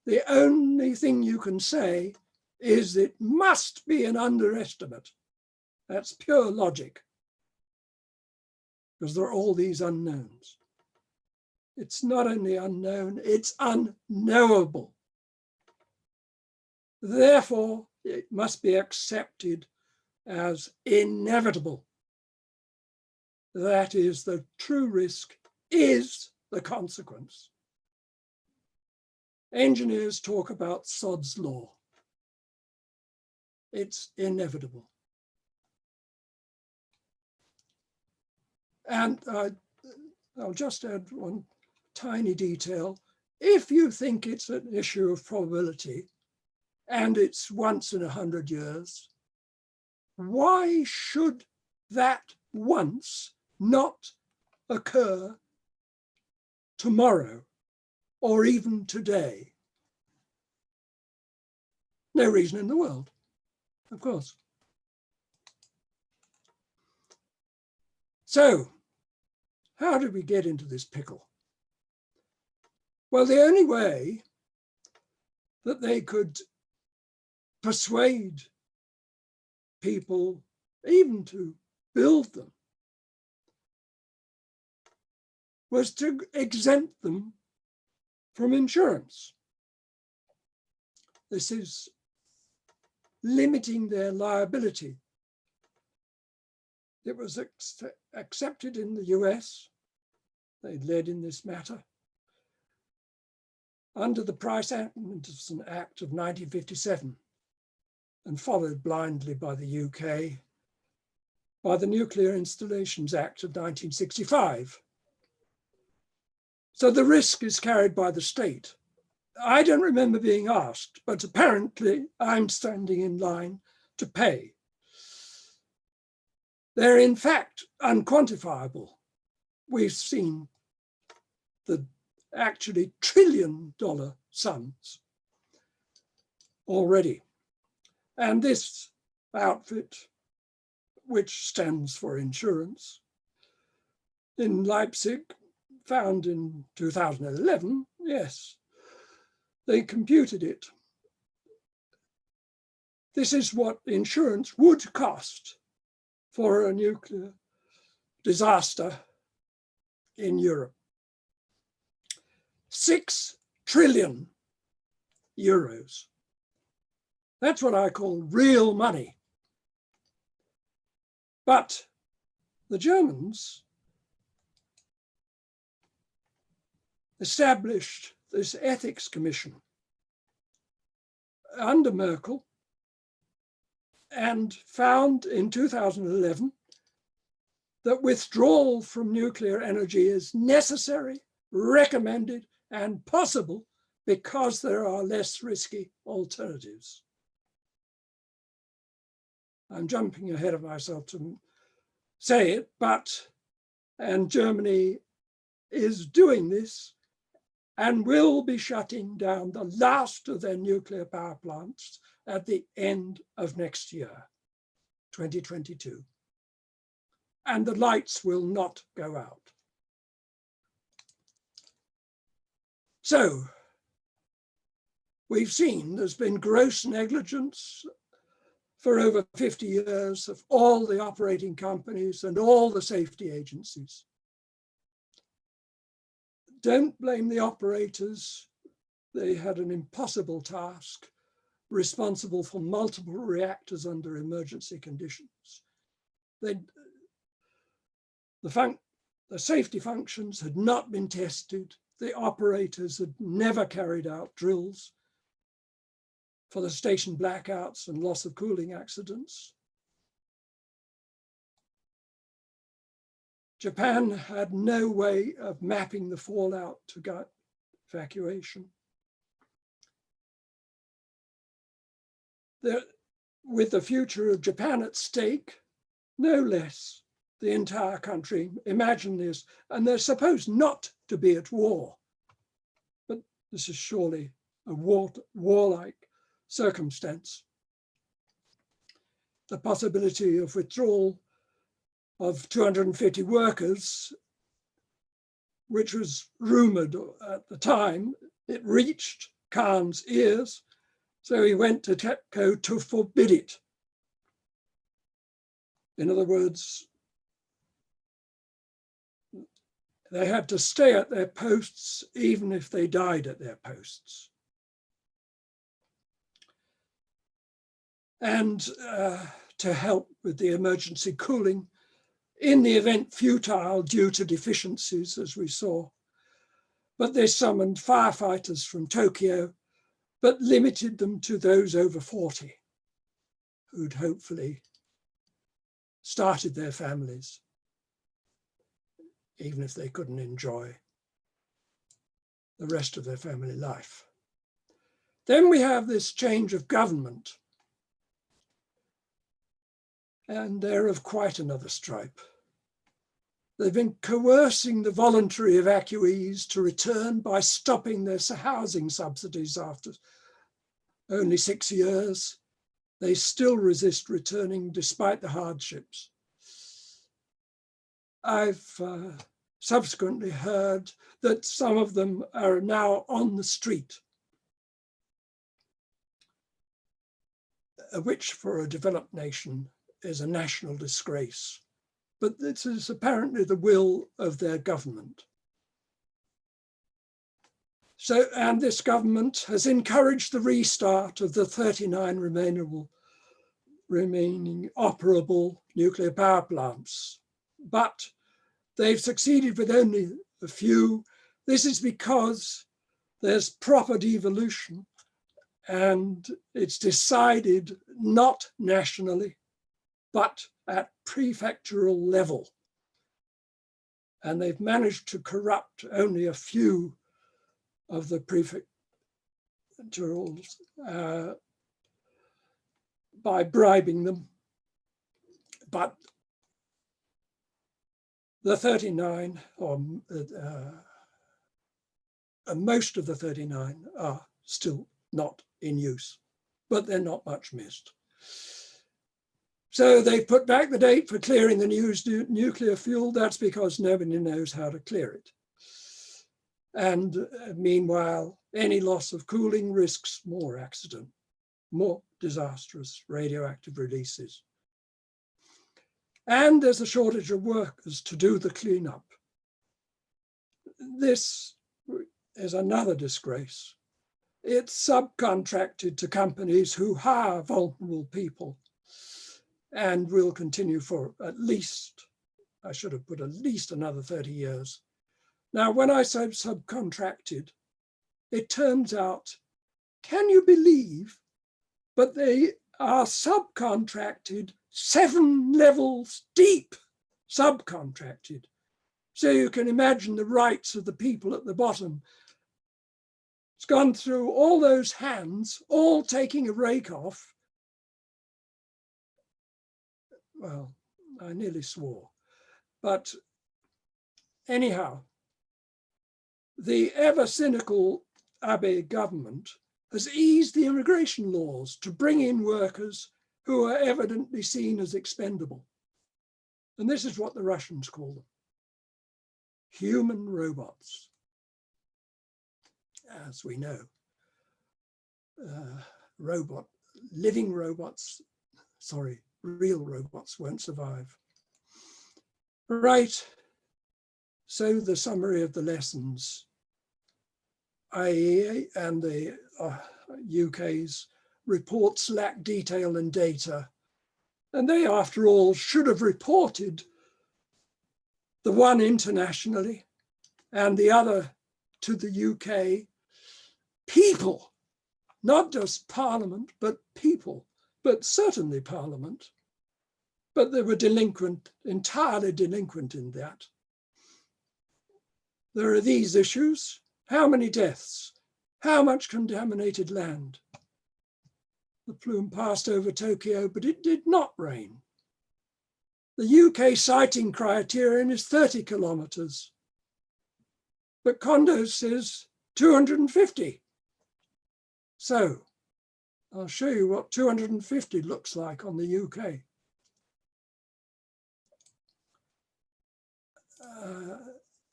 The only thing you can say is it must be an underestimate. That's pure logic, because there are all these unknowns. It's not only unknown, it's unknowable. Therefore, it must be accepted as inevitable. That is, the true risk is the consequence. Engineers talk about Sod's law. It's inevitable. And I'll just add one tiny detail. If you think it's an issue of probability and it's once in 100 years, why should that once not occur tomorrow or even today? No reason in the world, of course. So, how did we get into this pickle? Well, the only way that they could persuade people even to build them was to exempt them from insurance. This is limiting their liability. It was accepted in the US. They led in this matter. Under the Price-Anderson Act of 1957 and followed blindly by the UK by the Nuclear Installations Act of 1965. So the risk is carried by the state. I don't remember being asked, but apparently I'm standing in line to pay. They're in fact unquantifiable. We've seen the actually trillion-dollar sums already. And this outfit, which stands for insurance, in Leipzig, found in 2011, yes, they computed it. This is what insurance would cost for a nuclear disaster in Europe. 6 trillion euros. That's what I call real money. But the Germans established this ethics commission under Merkel and found in 2011 that withdrawal from nuclear energy is necessary, recommended, and possible because there are less risky alternatives. I'm jumping ahead of myself to say it, and Germany is doing this and will be shutting down the last of their nuclear power plants at the end of next year, 2022. And the lights will not go out. So we've seen there's been gross negligence for over 50 years of all the operating companies and all the safety agencies. Don't blame the operators. They had an impossible task, responsible for multiple reactors under emergency conditions. The safety functions had not been tested. The operators had never carried out drills for the station blackouts and loss of cooling accidents. Japan had no way of mapping the fallout to gut evacuation. With the future of Japan at stake, no less, the entire country, imagine this, and they're supposed not to be at war, but this is surely a warlike circumstance. The possibility of withdrawal of 250 workers, which was rumored at the time, it reached Khan's ears, so he went to TEPCO to forbid it. In other words, they had to stay at their posts even if they died at their posts. And to help with the emergency cooling, in the event futile due to deficiencies, as we saw. But they summoned firefighters from Tokyo, but limited them to those over 40 who'd hopefully started their families, even if they couldn't enjoy the rest of their family life. Then we have this change of government, and they're of quite another stripe. They've been coercing the voluntary evacuees to return by stopping their housing subsidies after only 6 years. They still resist returning despite the hardships. I've subsequently heard that some of them are now on the street, which for a developed nation is a national disgrace. But this is apparently the will of their government. So, and this government has encouraged the restart of the 39 remaining operable nuclear power plants, but they've succeeded with only a few. This is because there's proper devolution, and it's decided not nationally, but at prefectural level. And they've managed to corrupt only a few of the prefecturals by bribing them. But the 39, or most of the 39 are still not in use, but they're not much missed. So they've put back the date for clearing the used nuclear fuel. That's because nobody knows how to clear it. And meanwhile, any loss of cooling risks more accident, more disastrous radioactive releases. And there's a shortage of workers to do the cleanup. This is another disgrace. It's subcontracted to companies who hire vulnerable people and will continue for at least, I should have put at least another 30 years. Now, when I say subcontracted, it turns out, can you believe, but they are subcontracted 7 levels deep, subcontracted. So you can imagine the rights of the people at the bottom. It's gone through all those hands, all taking a rake off. Well, I nearly swore, but anyhow, the ever cynical Abe government has eased the immigration laws to bring in workers who are evidently seen as expendable. And this is what the Russians call them: human robots. As we know, real robots won't survive. Right, so the summary of the lessons. IAEA and the UK's reports lack detail and data, and they, after all, should have reported the one internationally and the other to the UK. People, not just Parliament, but people, but certainly Parliament. But they were delinquent, entirely delinquent in that. There are these issues. How many deaths? How much contaminated land? The plume passed over Tokyo, but it did not rain. The UK sighting criterion is 30 kilometers, but Kondo says 250. So I'll show you what 250 looks like on the UK.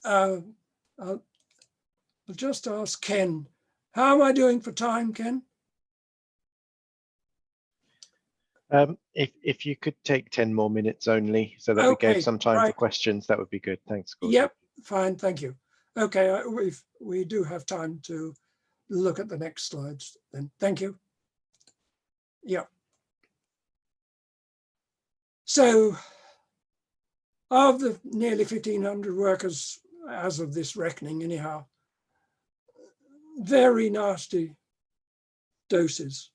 I'll just ask Ken, how am I doing for time, Ken? If you could take 10 more minutes only so that we gave some time for questions, that would be good. Thanks, Gordon. Yep, fine, thank you. Okay, we do have time to look at the next slides then. Thank you. Yeah. So of the nearly 1,500 workers, as of this reckoning anyhow, very nasty doses.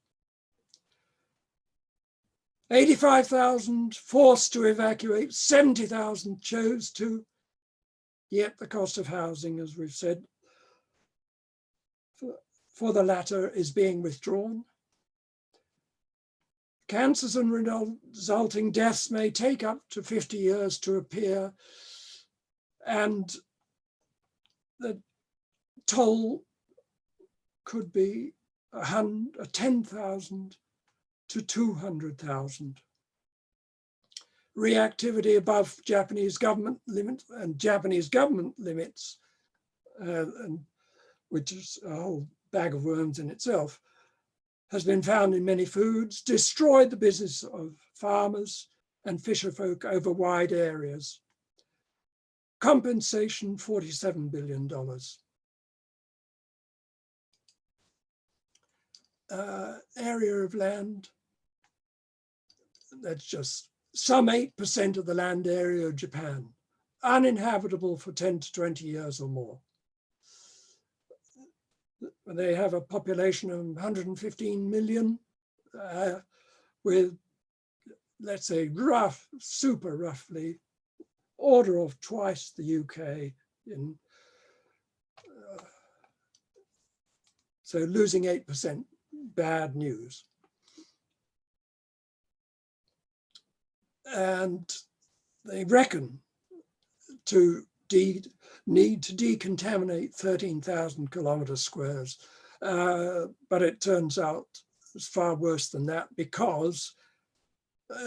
85,000 forced to evacuate, 70,000 chose to, yet the cost of housing, as we've said, for the latter is being withdrawn. Cancers and resulting deaths may take up to 50 years to appear, and the toll could be 10,000 to 200,000. Reactivity above Japanese government limit and Japanese government limits, which is a whole bag of worms in itself, has been found in many foods, destroyed the business of farmers and fisherfolk over wide areas. Compensation, $47 billion. Area of land, that's just some 8% of the land area of Japan, uninhabitable for 10 to 20 years or more. They have a population of 115 million with, let's say, super roughly, order of twice the UK. So losing 8%, bad news. And they reckon to need to decontaminate 13,000 kilometers squares. But it turns out it's far worse than that, because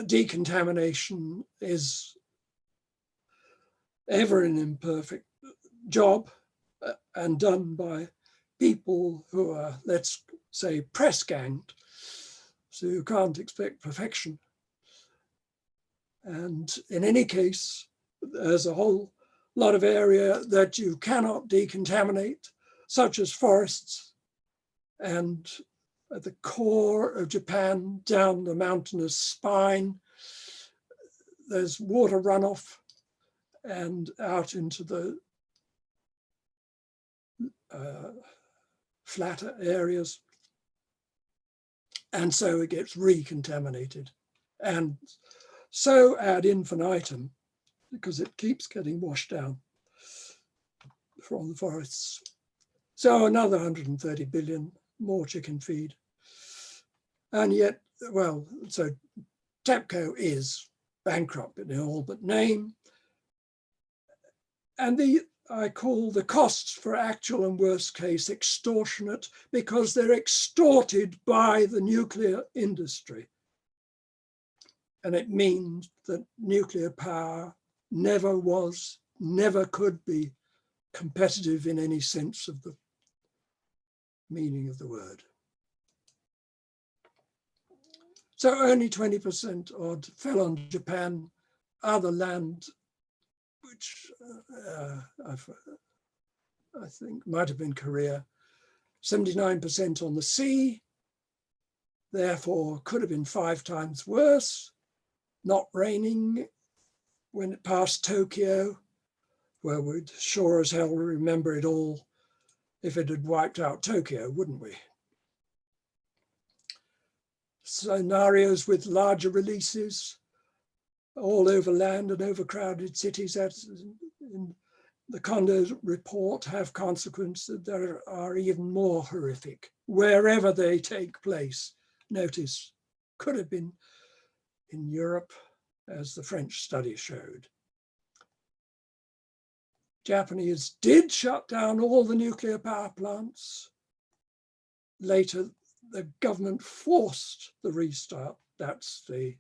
decontamination is ever an imperfect job and done by people who are, let's say, press ganged. So you can't expect perfection. And in any case, there's a whole lot of area that you cannot decontaminate, such as forests. And at the core of Japan, down the mountainous spine, there's water runoff, and out into the flatter areas. And so it gets recontaminated. And so ad infinitum, because it keeps getting washed down from the forests. So another 130 billion, more chicken feed. And yet, well, so TEPCO is bankrupt in all but name. And I call the costs for actual and worst case extortionate, because they're extorted by the nuclear industry. And it means that nuclear power never was, never could be competitive in any sense of the meaning of the word. So only 20% odd fell on Japan. Other land, which I think might have been Korea, 79% on the sea, therefore could have been 5 times worse. Not raining when it passed Tokyo, where we'd sure as hell remember it all if it had wiped out Tokyo, wouldn't we? Scenarios with larger releases all over land and overcrowded cities, as in the Kondo report, have consequences that are even more horrific wherever they take place. Notice, could have been in Europe, as the French study showed. Japanese did shut down all the nuclear power plants. Later, the government forced the restart. That's the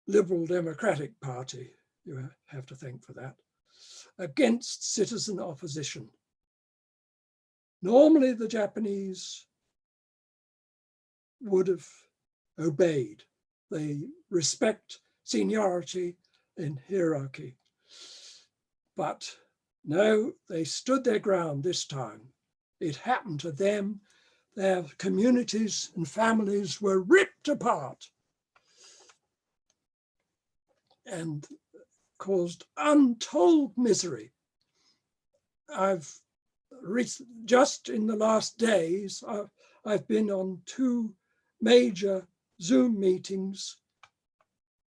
Liberal Democratic Party, you have to thank for that, against citizen opposition. Normally, the Japanese would have obeyed. They respect seniority in hierarchy. But no, they stood their ground this time. It happened to them. Their communities and families were ripped apart and caused untold misery. Just in the last days, I've been on 2 major Zoom meetings,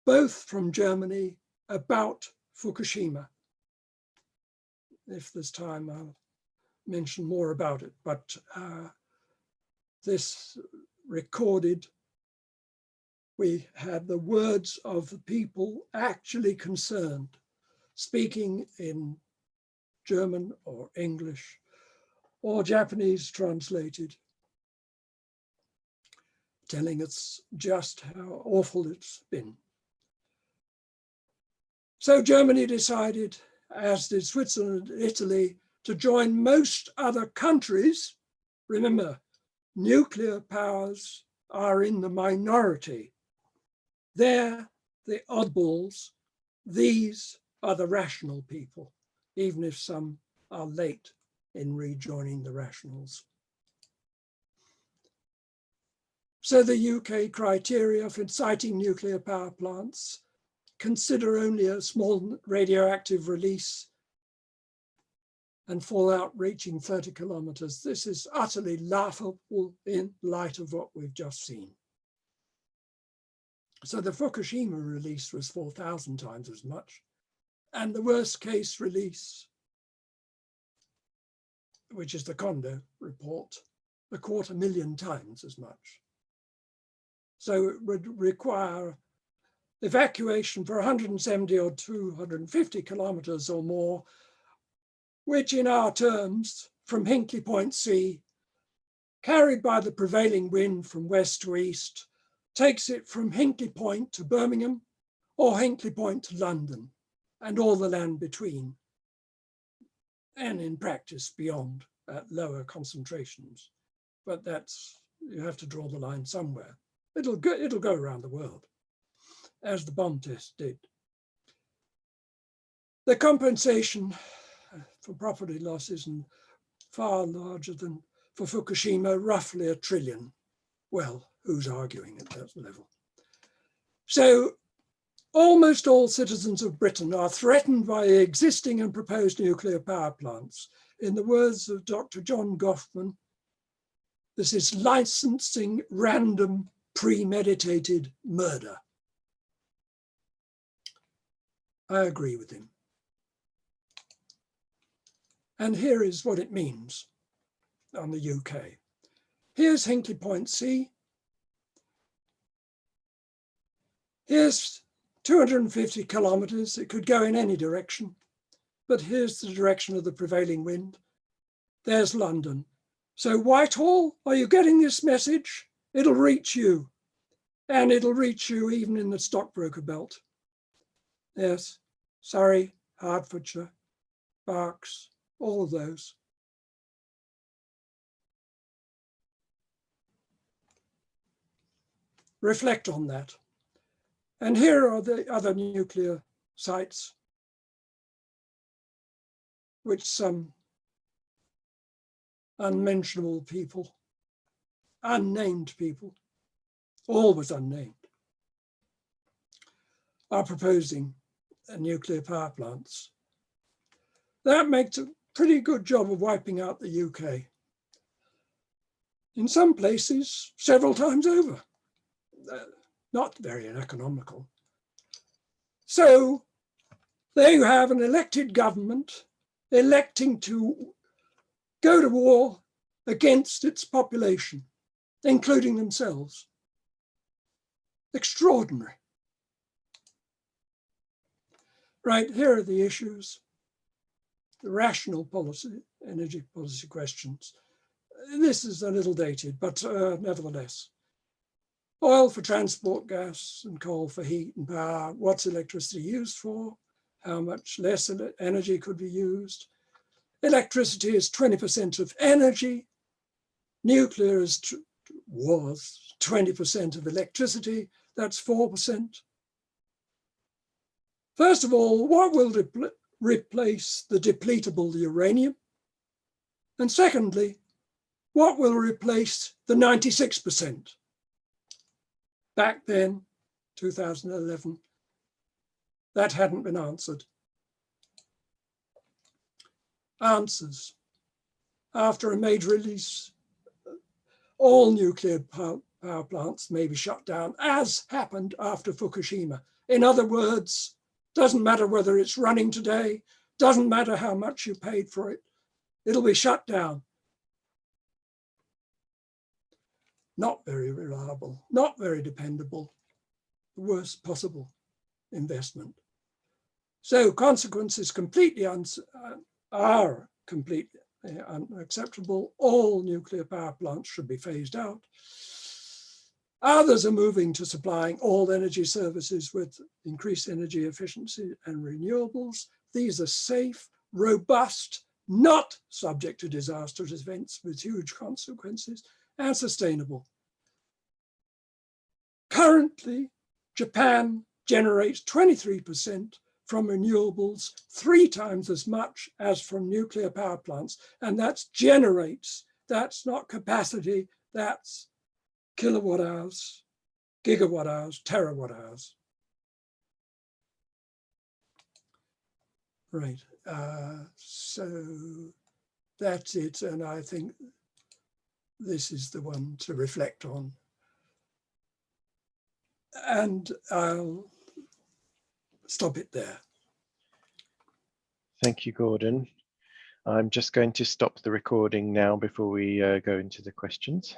both from Germany, about Fukushima. If there's time, I'll mention more about it. But this recorded, we had the words of the people actually concerned, speaking in German or English or Japanese translated, telling us just how awful it's been. So Germany decided, as did Switzerland and Italy, to join most other countries. Remember, nuclear powers are in the minority. They're the oddballs. These are the rational people, even if some are late in rejoining the rationals. So the UK criteria for siting nuclear power plants consider only a small radioactive release and fallout reaching 30 kilometers. This is utterly laughable in light of what we've just seen. So the Fukushima release was 4,000 times as much. And the worst case release, which is the Kondo report, 250,000 times as much. So it would require evacuation for 170 or 250 kilometers or more, which in our terms, from Hinkley Point C, carried by the prevailing wind from west to east, takes it from Hinkley Point to Birmingham or Hinkley Point to London and all the land between, and in practice beyond at lower concentrations. But that's, you have to draw the line somewhere. It'll go around the world, as the bomb test did. The compensation for property losses is far larger than for Fukushima, roughly $1 trillion. Well, who's arguing at that level? So almost all citizens of Britain are threatened by existing and proposed nuclear power plants. In the words of Dr. John Goffman, this is licensing random premeditated murder. I agree with him. And here is what it means on the UK. Here's Hinkley Point C. Here's 250 kilometers. It could go in any direction, but here's the direction of the prevailing wind. There's London. So Whitehall, are you getting this message? It'll reach you, and it'll reach you even in the stockbroker belt. Yes, Surrey, Hertfordshire, Berks, all of those. Reflect on that. And here are the other nuclear sites, which some unmentionable people, unnamed people, always unnamed, are proposing nuclear power plants. That makes a pretty good job of wiping out the UK. In some places, several times over. Not very uneconomical. So there you have an elected government electing to go to war against its population, including themselves. Extraordinary. Right, here are the issues. The rational policy, energy policy questions. This is a little dated, but nevertheless. Oil for transport, gas and coal for heat and power. What's electricity used for? How much less energy could be used? Electricity is 20% of energy. Nuclear was 20% of electricity. That's 4%. First of all, what will replace the depletable uranium? And secondly, what will replace the 96%? Back then, 2011, that hadn't been answered. Answers. After a major release, all nuclear power plants may be shut down, as happened after Fukushima. In other words, doesn't matter whether it's running today, doesn't matter how much you paid for it, it'll be shut down. not very reliable, not very dependable, the worst possible investment. So consequences are completely unacceptable. All nuclear power plants should be phased out. Others are moving to supplying all energy services with increased energy efficiency and renewables. These are safe, robust, not subject to disastrous events with huge consequences, and sustainable. Currently, Japan generates 23% from renewables, 3 times as much as from nuclear power plants. And that's generates, that's not capacity, that's kilowatt hours, gigawatt hours, terawatt hours. Right, so that's it. And I think this is the one to reflect on. And I'll stop it there. Thank you, Gordon. I'm just going to stop the recording now before we go into the questions.